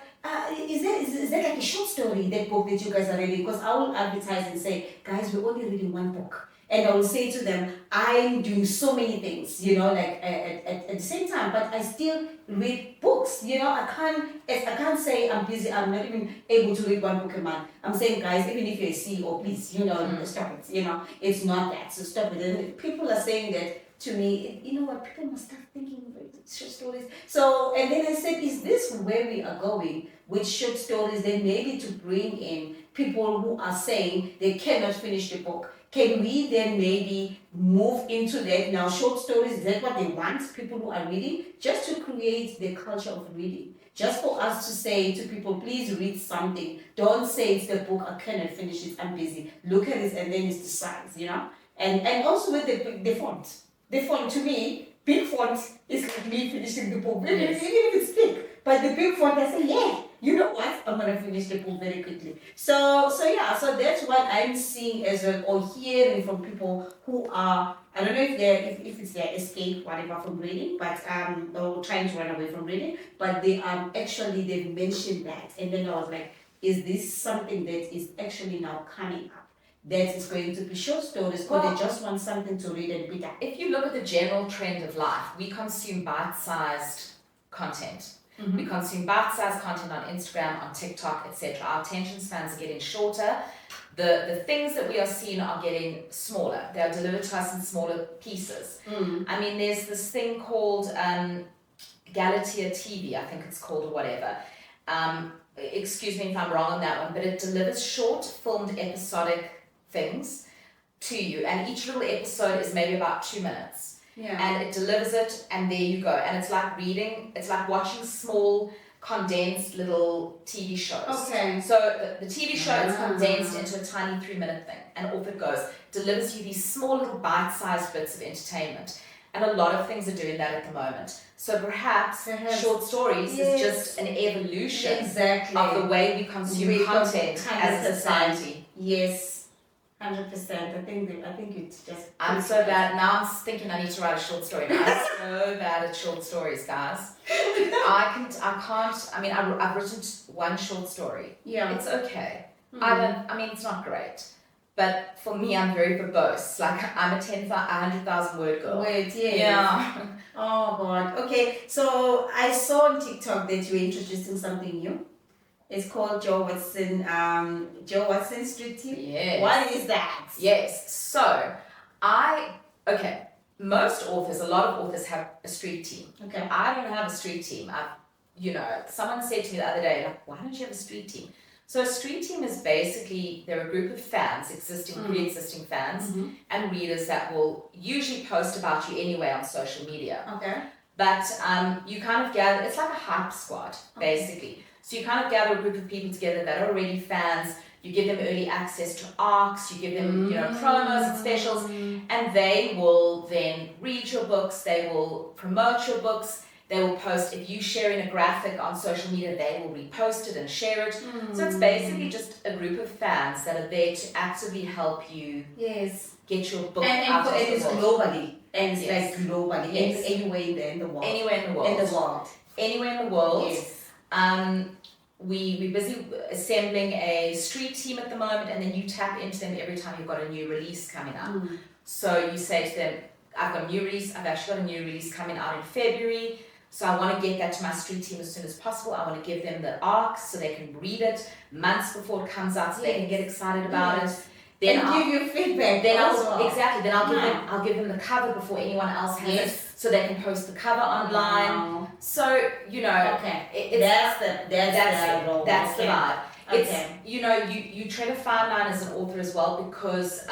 Is that like a short story, that book that you guys are reading? Because I will advertise and say, guys, we're only reading one book. And I will say to them, I'm doing so many things, like at the same time, but I still read books. I can't say I'm busy, I'm not even able to read one book a month. I'm saying, guys, even if you're a CEO, please, stop it. It's not that, so stop it. And people are saying that to me, you know what, people must start thinking about short stories. So, and then I said, is this where we are going with short stories? Then maybe to bring in people who are saying they cannot finish the book. Can we then maybe move into that now? Short stories, is that what they want, people who are reading? Just to create the culture of reading. Just for us to say to people, please read something. Don't say it's the book, I cannot finish it, I'm busy. Look at it and then it's the size, And also with the font. The font, to me, big font is like me finishing the book. Even if it's big. But the big font, I say, yeah, you know what? I'm going to finish the book very quickly. So that's what I'm seeing as well, or hearing from people who are, I don't know if it's their escape, whatever, from reading, but or trying to run away from reading, but they've mentioned that. And then I was like, is this something that is actually now coming up? That is going to be short stories, or they just want something to read and be done? If you look at the general trend of life, we consume bite-sized content. Mm-hmm. We consume bite-sized content on Instagram, on TikTok, etc. Our attention spans are getting shorter. The things that we are seeing are getting smaller. They are delivered to us in smaller pieces. Mm. I mean, there's this thing called Galatea TV, I think it's called, or whatever. Excuse me if I'm wrong on that one, but it delivers short, filmed, episodic things to you, and each little episode is maybe about 2 minutes. Yeah. And it delivers it, and there you go. And it's like reading, it's like watching small, condensed little TV shows. Okay. So the TV show is condensed into a tiny 3-minute thing, and off it goes. Delivers you these small little bite-sized bits of entertainment. And a lot of things are doing that at the moment. So perhaps short stories is just an evolution of the way we consume content as a society. Yes. 100%. I think it's just. I'm so bad now. I'm thinking I need to write a short story. Now. I'm so bad at short stories, guys. I mean, I've written one short story. Yeah. It's okay. Mm-hmm. It's not great. But for me, I'm very verbose. Like, I'm a 100,000 word girl. Wait, yeah. Oh, God. Okay, so I saw on TikTok that you were introducing something new. It's called Joe Watson Street Team. Yes. What is that? Yes. So, most authors, a lot of authors have a street team. Okay. I don't have a street team. Someone said to me the other day, like, why don't you have a street team? So a street team is basically, they're a group of fans, pre-existing fans, and readers that will usually post about you anyway on social media. Okay. But you kind of gather, it's like a hype squad, basically. So you kind of gather a group of people together that are already fans, you give them early access to arcs, you give them, promos and specials, and they will then read your books, they will promote your books, they will post, if you share in a graphic on social media, they will repost it and share it. So it's basically just a group of fans that are there to actively help you get your book out of the world. And it's globally. And it's like globally. Yes. Anywhere in the world. Anywhere in the world. Anywhere in the world. Yes. We're busy assembling a street team at the moment, and then you tap into them every time you've got a new release coming up. So you say to them, I've got a new release, I've actually got a new release coming out in February. So I want to get that to my street team as soon as possible. I want to give them the arcs so they can read it months before it comes out, so they can get excited about it. Then I'll give you feedback. Then I'll give them the cover before anyone else has it, so they can post the cover online. So that's the vibe. Okay. It's you tread a fine line as an author as well, because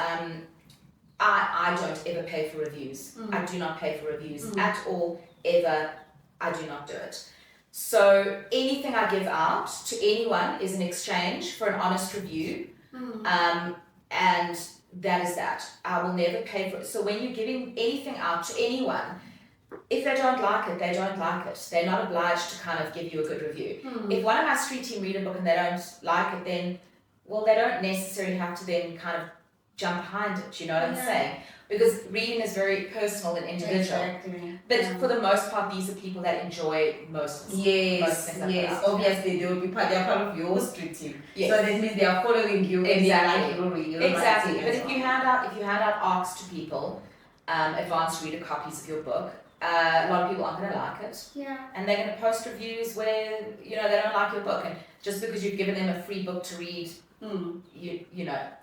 I don't ever pay for reviews. I do not pay for reviews at all, ever. I do not do it. So anything I give out to anyone is an exchange for an honest review, and that is that. I will never pay for it. So when you're giving anything out to anyone, if they don't like it, they don't like it. They're not obliged to kind of give you a good review. If one of my street team read a book and they don't like it, then, well, they don't necessarily have to then kind of jump behind it, you know what I'm saying? Because reading is very personal and individual. Exactly. But for the most part, these are people that enjoy most things. Yes. Obviously, they will be they're part of your street team. Yes. So that means they are following you. Exactly. Exactly. But if you hand out ARCs to people, advanced reader copies of your book, a lot of people aren't going to like it. Yeah. And they're going to post reviews where they don't like your book, and just because you've given them a free book to read,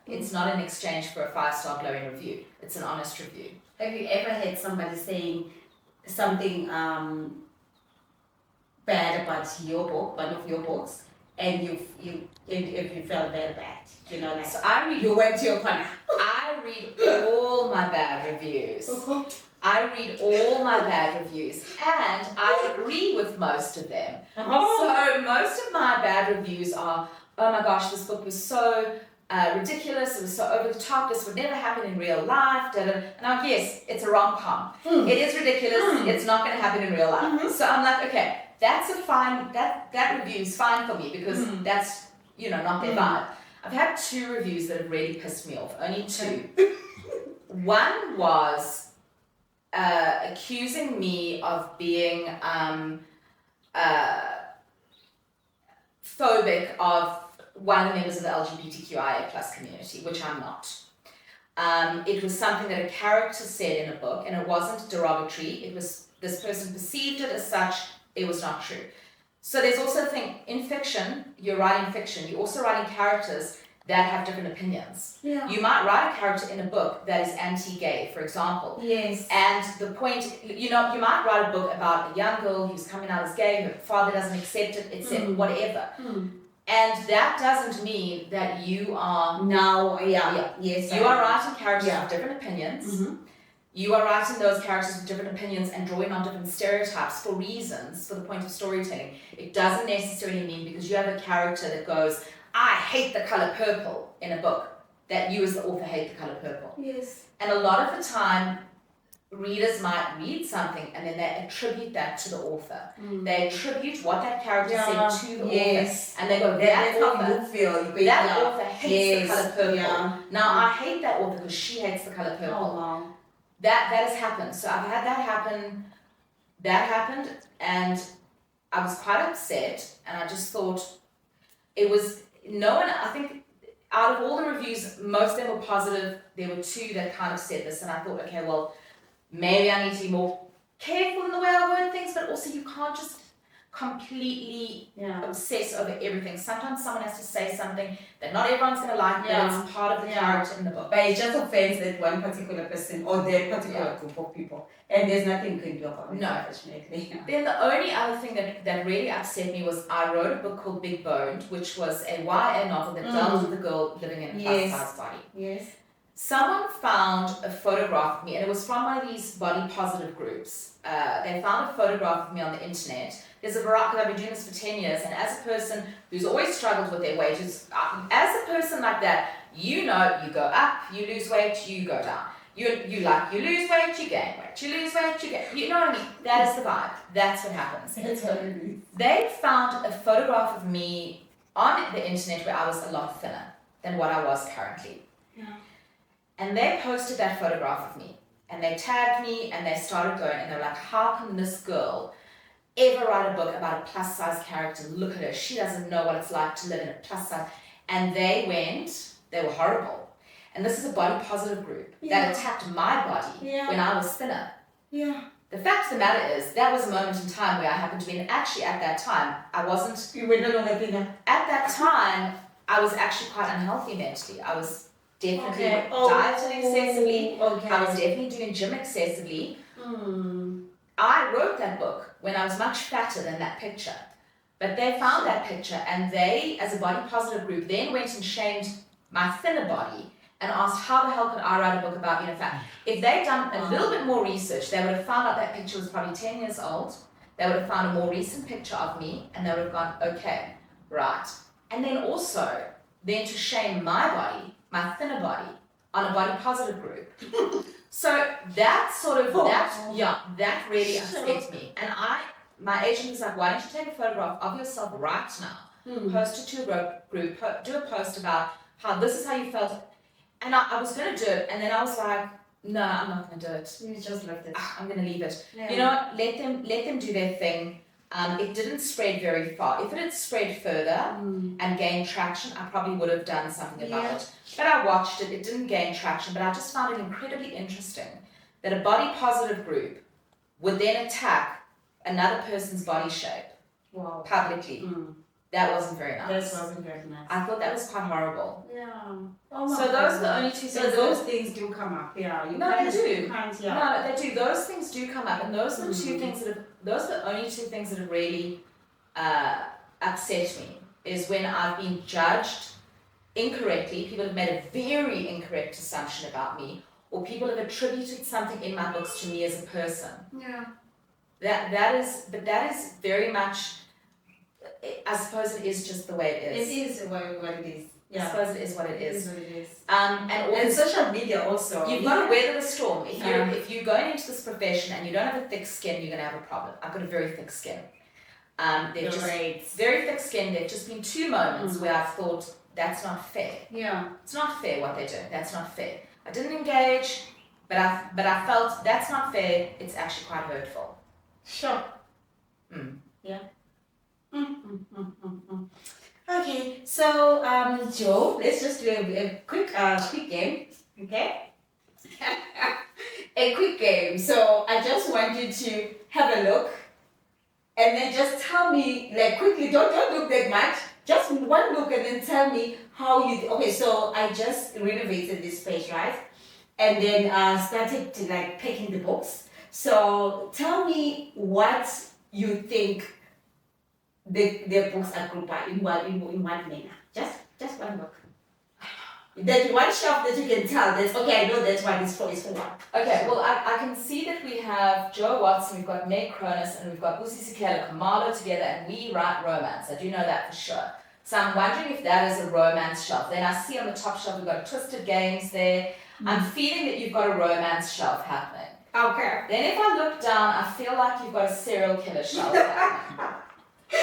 it's not an exchange for a 5-star glowing review. It's an honest review. Have you ever had somebody saying something bad about your book, one of your books, and you felt very bad? So I read. You went to your corner. I read all my bad reviews. I read all my bad reviews, and I agree with most of them. So most of my bad reviews are, oh my gosh, this book was so ridiculous, it was so over the top, this would never happen in real life. Now, yes, it's a rom-com. It is ridiculous, it's not going to happen in real life. So I'm like, okay, that's a fine, that review is fine for me, because that's, not their vibe. I've had 2 reviews that have really pissed me off, only 2. One was accusing me of being phobic of one of the members of the LGBTQIA plus community, which I'm not. It was something that a character said in a book, and it wasn't derogatory. It was, this person perceived it as such. It was not true. So there's also a thing, in fiction, you're writing fiction, you're also writing characters that have different opinions. Yeah. You might write a character in a book that is anti-gay, for example. Yes. And the point, you might write a book about a young girl who's coming out as gay, her father doesn't accept it, etc., whatever. And that doesn't mean that you are... Yes. You are writing characters with different opinions. You are writing those characters with different opinions and drawing on different stereotypes for reasons, for the point of storytelling. It doesn't necessarily mean because you have a character that goes, I hate the color purple in a book, that you as the author hate the color purple. Yes. And a lot of the time, readers might read something and then they attribute that to the author. They attribute what that character said to the author. And they go, that author hates the color purple. Now, I hate that author because she hates the color purple. Oh, wow. That has happened. So I've had that happen. That happened, and I was quite upset, and I just thought it was I think out of all the reviews, most of them were positive. There were 2 that kind of said this, and I thought, okay, well, maybe I need to be more careful in the way I word things, but also you can't just completely obsess over everything. Sometimes someone has to say something that not everyone's going to like, but it's part of the character in the book. But it just offends that one particular person or that particular group of people. And there's nothing you can do about it, unfortunately. Then the only other thing that really upset me was I wrote a book called Big Boned, which was a YA novel that dealt with a girl living in a plus-size body. Yes. Someone found a photograph of me, and it was from one of these body positive groups. They found a photograph of me on the internet. There's a variety, I've been doing this for 10 years, and as a person who's always struggled with their weight, as a person like that, you go up, you lose weight, you go down. You lose weight, you gain weight. You lose weight, you gain. You know what I mean? That is the vibe. That's what happens. They found a photograph of me on the internet where I was a lot thinner than what I was currently. Yeah. And they posted that photograph of me, and they tagged me, and they started going, and they were like, how can this girl ever write a book about a plus-size character? Look at her. She doesn't know what it's like to live in a plus-size. And they were horrible. And this is a body positive group that attacked my body when I was thinner. Yeah. The fact of the matter is, that was a moment in time where I happened to be, and actually at that time, I wasn't... You were no longer thinner. At that time, I was actually quite unhealthy mentally. I was definitely dieting excessively. I was definitely doing gym excessively. I wrote that book when I was much fatter than that picture. But they found that picture, and they, as a body positive group, then went and shamed my thinner body and asked, how the hell can I write a book about being fat? If they'd done a little bit more research, they would have found out that picture was probably 10 years old. they would have found a more recent picture of me and they would have gone, okay, right. And then also, then to shame my body, my thinner body, on a body positive group. So that sort of, that really upset me. And my agent was like, why don't you take a photograph of yourself right now, post it to a group, do a post about how this is how you felt. And I was going to do it, and then I was like, no, I'm not going to do it. You just left it. I'm going to leave it. Yeah. You know what? Let them do their thing. It didn't spread very far. If it had spread further and gained traction, I probably would have done something about it. But I watched it. It didn't gain traction. But I just found it incredibly interesting that a body positive group would then attack another person's body shape publicly. That wasn't very nice. That wasn't very nice. I thought that was quite horrible. Yeah. So those are the only two things. So those things do come up. Yeah. No, they do. Yeah. No, they do. Those things do come up, and those are the two things that have. Those are the only two things that have really upset me. Is when I've been judged incorrectly. People have made a very incorrect assumption about me, or people have attributed something in my books to me as a person. Yeah. That is very much. I suppose it is just the way it is. It is what it is. Yeah. I suppose it is what it is. It is what it is. And social media also. You've got to weather the storm. If you're going into this profession and you don't have a thick skin, you're going to have a problem. I've got a very thick skin. They've just very thick skin. There've just been two moments where I've thought that's not fair. Yeah. It's not fair what they're doing. That's not fair. I didn't engage, but I felt that's not fair. It's actually quite hurtful. Sure. Yeah. Okay, so Joe, let's just do a quick game, okay? A quick game. So I just want you to have a look, and then just tell me, like, quickly. Don't look that much. Just one look, and then tell me how you. Okay, so I just renovated this space, right? And then started to like packing the books. So tell me what you think. Their books are grouped in one manner. Just one book. That one shelf that you can tell that's okay. I know that's one is for one. Okay, well I can see that we have Joe Watson, we've got Meg Cronus, and we've got Busi Sikela Kamalo together, and we write romance. I do know that for sure. So I'm wondering if that is a romance shelf. Then I see on the top shelf we've got Twisted Games there. I'm feeling that you've got a romance shelf happening. Okay. Then if I look down, I feel like you've got a serial killer shelf happening.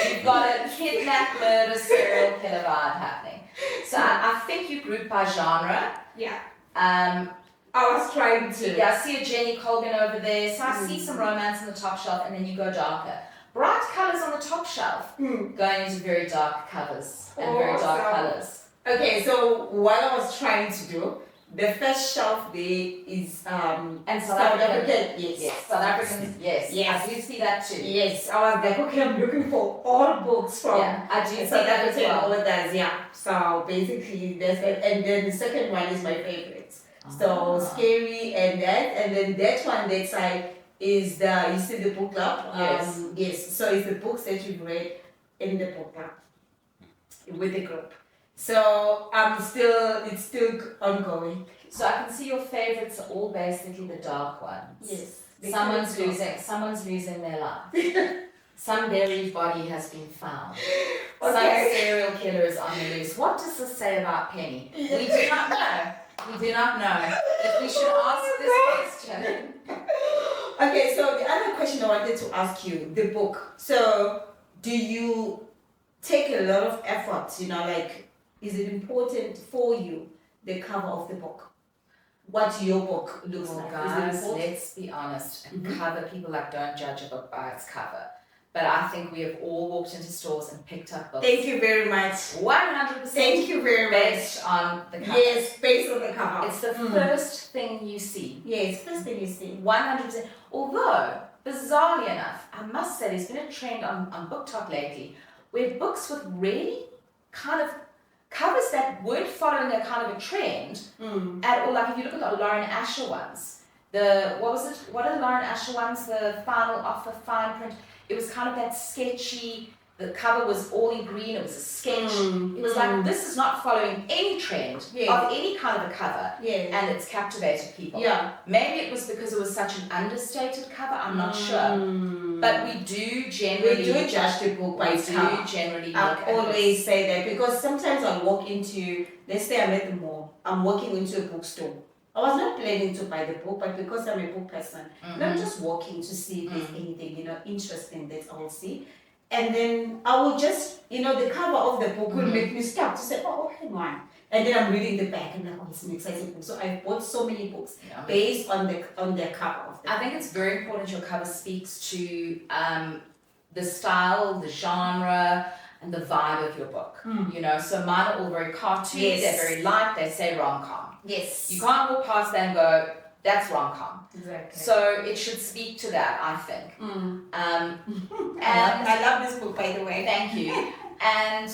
You've got a kidnap, murder, serial killer vibe happening. So I think you group by genre. Yeah. I was trying to. Yeah, I see a Jenny Colgan over there. So I see some romance on the top shelf, and then you go darker. Bright colours on the top shelf, going into very dark covers and very dark colours. Okay, so what I was trying to do, the first shelf there is and South African. Yes. South African. Yes. Yes. I do see that too. Yes, I was like, okay, I'm looking for all books from I do see South that as African well. authors. Yeah. So basically, that's it. And then the second one is my favorite. So scary and then that one that side is you see the book club. Yes. Yes. So it's the books that you've read in the book club with the group. So it's still ongoing. So I can see your favorites are all basically the dark ones. Yes. Someone's losing their life. Some buried body has been found. Okay. Some serial killer is on the loose. What does this say about Penny? We do not know. We do not know. If we should ask this question. Okay, so the other question I wanted to ask you, the book. So do you take a lot of effort, like, is it important for you, the cover of the book? What your book looks like? Guys, let's be honest. Cover, people don't judge a book by its cover. But I think we have all walked into stores and picked up books. Thank you very much. 100%. Thank you very much. Based on the cover. Yes, based on the cover. It's the first thing you see. Yes, first thing you see. 100%. Although, bizarrely enough, I must say there's been a trend on BookTok lately where books with really kind of covers that weren't following a kind of a trend at all. Like if you look at the Lauren Asher ones, what are the Lauren Asher ones? The Final Offer, Fine Print. It was kind of that sketchy, the cover was all in green, it was a sketch. It was like, this is not following any trend of any kind of a cover. And it's captivated people. Maybe it was because it was such an understated cover, I'm not sure. But we do generally judge the book by its cover. I always say that because sometimes I walk into, let's say I'm at the mall, I'm walking into a bookstore. I was not planning to buy the book, but because I'm a book person, and I'm just walking to see if there's anything, interesting that I will see. And then I will just, the cover of the book will make me stop to say, oh, hang on. And then I'm reading the back and I'm like, oh, it's an exciting book. So I've bought so many books based on the cover of the book. I think it's very important your cover speaks to the style, the genre, and the vibe of your book. So mine are all very cartoony, they're very light, they say rom-com. Yes. You can't walk past that and go, that's rom-com. Exactly. So it should speak to that, I think. And I love this book, by the way. Thank you. And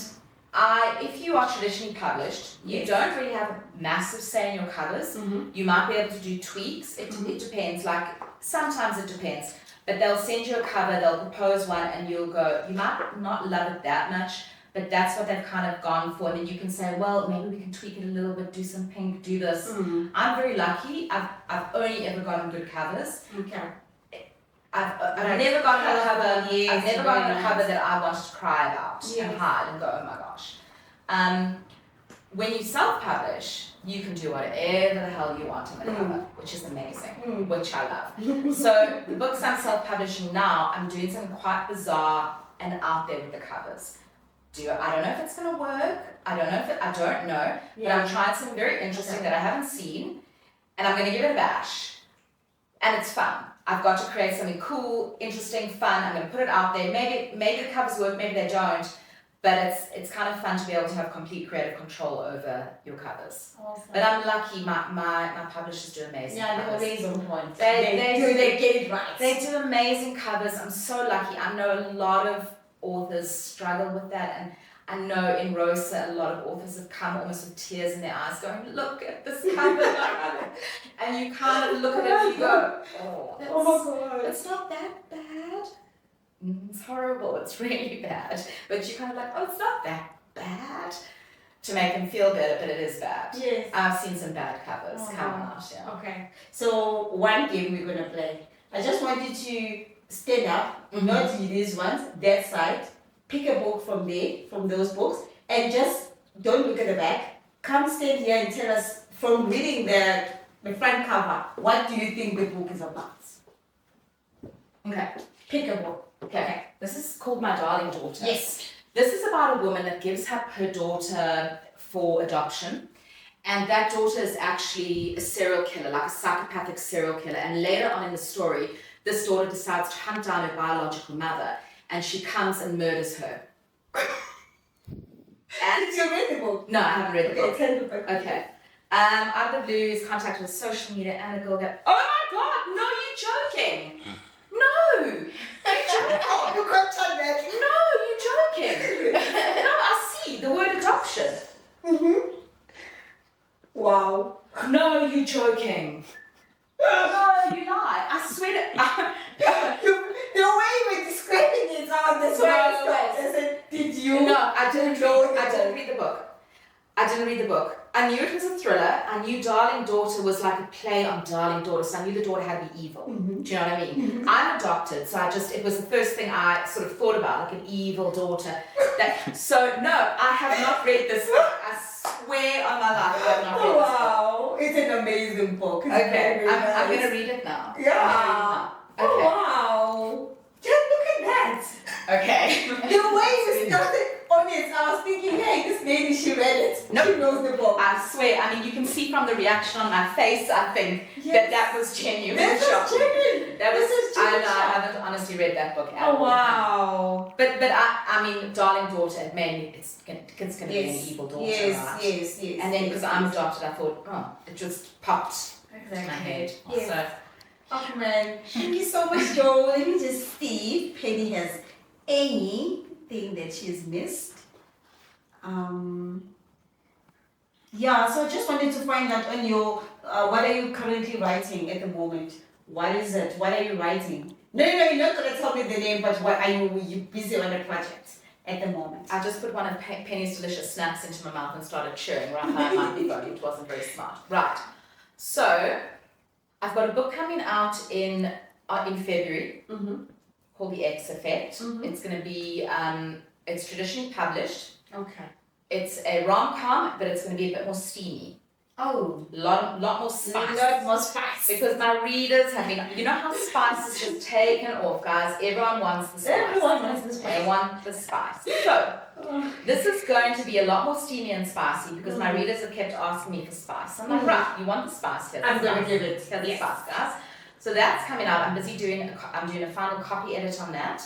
if you are traditionally published, you don't really have a massive say in your covers. You might be able to do tweaks. It depends. Like sometimes it depends. But they'll send you a cover, they'll propose one, and you'll go, you might not love it that much, but that's what they've kind of gone for. And then you can say, well, maybe we can tweak it a little bit, do some pink, do this. I'm very lucky. I've only ever gotten good covers. Okay. I've never gotten a cover. I've never gotten a cover that I wanted to cry about and hide and go, oh my gosh. When you self-publish, you can do whatever the hell you want on the cover, which is amazing, which I love. So the books I'm self-publishing now, I'm doing something quite bizarre and out there with the covers. I don't know if it's going to work. I don't know. But I'm trying something very interesting that I haven't seen, and I'm going to give it a bash. And it's fun. I've got to create something cool, interesting, fun. I'm going to put it out there. Maybe the covers work, maybe they don't. But it's kind of fun to be able to have complete creative control over your covers. Awesome. But I'm lucky. My publishers do amazing. They're covers. always on point. They get it right. They do amazing covers. I'm so lucky. I know a lot of authors struggle with that, and I know in Rosa a lot of authors have come almost with tears in their eyes going, look at this cover. And you kind of look at it and you go, oh my God, it's not that bad. It's horrible, it's really bad. But you're kind of like, oh, it's not that bad. To make them feel better, but it is bad. Yes. I've seen some bad covers come out, Okay. So one game we're going to play. I just want you to stand up, not these ones, that side. Pick a book from there, from those books, and just don't look at the back. Come stand here and tell us from reading the front cover, what do you think the book is about? Okay. Pick a book. Okay. This is called My Darling Daughter. Yes. This is about a woman that gives up her daughter for adoption. And that daughter is actually a serial killer, like a psychopathic serial killer. And later on in the story, this daughter decides to hunt down her biological mother, and she comes and murders her. Did you read the book? No, I haven't read the book. Tell the book. Okay. Out of the blue, he's contacted with social media, and a girl goes, oh my God, no, you're joking. No, you're joking. You can't tell that. No, you're joking. No, I see the word adoption. Wow. No, you're joking. No, you lie. I swear to the way you were describing it on this way. Did you? No, I didn't read the book. I didn't read the book. I knew it was a thriller. I knew Darling Daughter was like a play on Darling Daughter, so I knew the daughter had to be evil. Do you know what I mean? I'm adopted, so it was the first thing I sort of thought about, like an evil daughter. So no, I have not read this book. I swear on my life, I have not read this book. Wow, it's an amazing book. It's Okay, I'm going to read it now. Yeah. Okay. Oh, wow. Just look at that. Okay. The way you started on it, I was thinking, hey, this lady, she read it. Nope. She knows the book. I swear, I mean, you can see from the reaction on my face, I think, that was genuine. This is genuine. I haven't honestly read that book at all. Oh, wow. But I mean, Darling Daughter, it made me, it's going to be an evil daughter, right? Yes. And then because I'm adopted, I thought, oh, it just popped into my head. Yes. So, oh, man. Thank you so much, Joe. Let me just see if Penny has anything that she's missed. Yeah, so I just wanted to find out on your, what are you currently writing at the moment? What is it? What are you writing? No, you're not going to tell me the name, but what are you busy on a project? at the moment? I just put one of Penny's delicious snacks into my mouth and started chewing right now my microphone, which wasn't very smart. Right. So, I've got a book coming out in February called The X Effect. It's going to be, it's traditionally published. Okay. It's a rom-com, but it's going to be a bit more steamy. Oh. Lot more spice. Lot more spice. Because my readers have been, you know how spice is just taken off, guys? Everyone wants the spice. Everyone wants the spice. They want the spice. So, this is going to be a lot more steamy and spicy because my readers have kept asking me for spice. I'm like, right, you want the spice? Here's I'm the going to spice. give it. Here's the spice, guys. So that's coming out. I'm busy doing a final copy edit on that.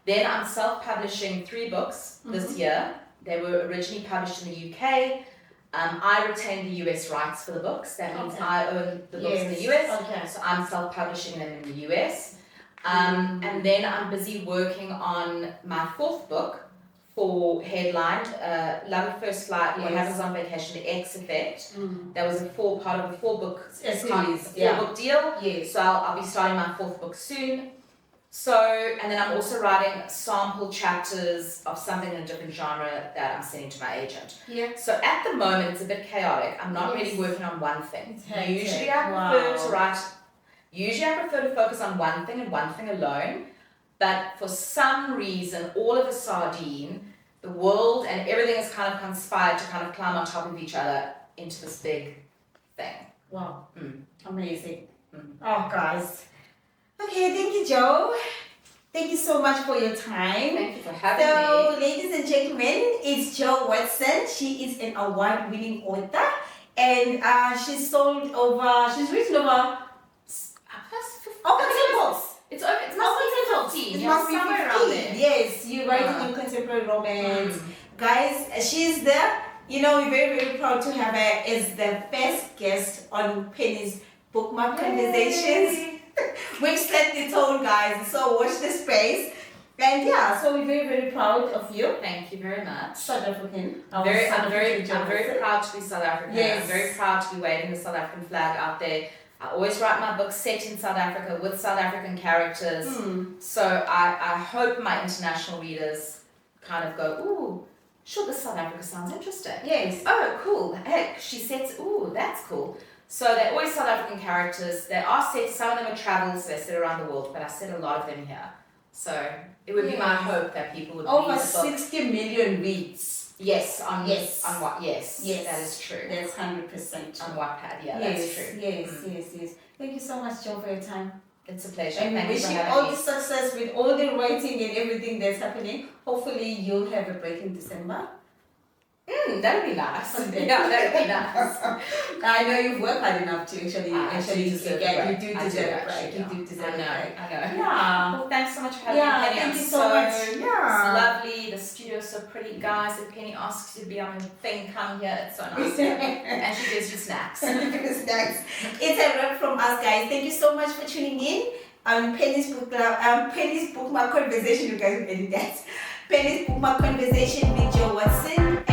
Then I'm self-publishing 3 books this year. They were originally published in the UK. I retain the US rights for the books. That means I own the books in the US. Okay. So I'm self-publishing them in the US. And then I'm busy working on my 4th book for Headline, Love at First Flight, What Happens on Vacation, The X Effect. That was part of a 4-book series, 4-book deal. Yes. So I'll be starting my 4th book soon. So, and then I'm also writing sample chapters of something in a different genre that I'm sending to my agent. Yeah. So at the moment, it's a bit chaotic. I'm not really working on one thing. Usually I prefer to focus on one thing and one thing alone. But for some reason, all of a sardine, the world and everything has kind of conspired to kind of climb on top of each other into this big thing. Wow. Amazing. Oh, guys. Okay, thank you, Joe. Thank you so much for your time. Thank you for having me. So, ladies and gentlemen, it's Jo Watson. She is an award-winning author, and she's written over 10 books. It's not over 15. It must be somewhere around 15. there. Yes, you're writing in contemporary romance. Guys, she's we're very, very proud to have her as the first guest on Penny's Bookmarked Conversations. We've set the tone, guys, so watch the space. And so we're very, very proud of you. Thank you very much. South African. I'm very proud to be South African. Yes. I'm very proud to be waving the South African flag out there. I always write my books set in South Africa with South African characters. So I hope my international readers kind of go, ooh, sure, this South Africa sounds interesting. Yes. Oh, cool. Hey, she sets, ooh, that's cool. So they're always South African characters. They are set, some of them are travels, they're set around the world, but I set a lot of them here. So it would be my hope that people would read over the book. 60 million reads. Yes, yes, that is true. That's 100% on Wattpad, yes, that's true. Yes. Thank you so much, Jo, for your time. It's a pleasure. And Thank we you for wish you having all me. the success with all the writing and everything that's happening. Hopefully, you'll have a break in December. That would be nice. Yeah, that would be nice. I know you've worked hard enough to actually deserve get. a You break. do I deserve do a break. actually, You do deserve a break. I know. Yeah. Well, thanks so much for having me, Penny. Thank I'm you so much. It's Yeah. lovely. The studio's so pretty, guys. If Penny asks you to be on a thing, come here. It's so nice. And she gives you snacks. It's a wrap from us, guys. Thank you so much for tuning in. Penny's Bookmark Conversation. You guys will edit that. Penny's Bookmark Conversation with Jo Watson.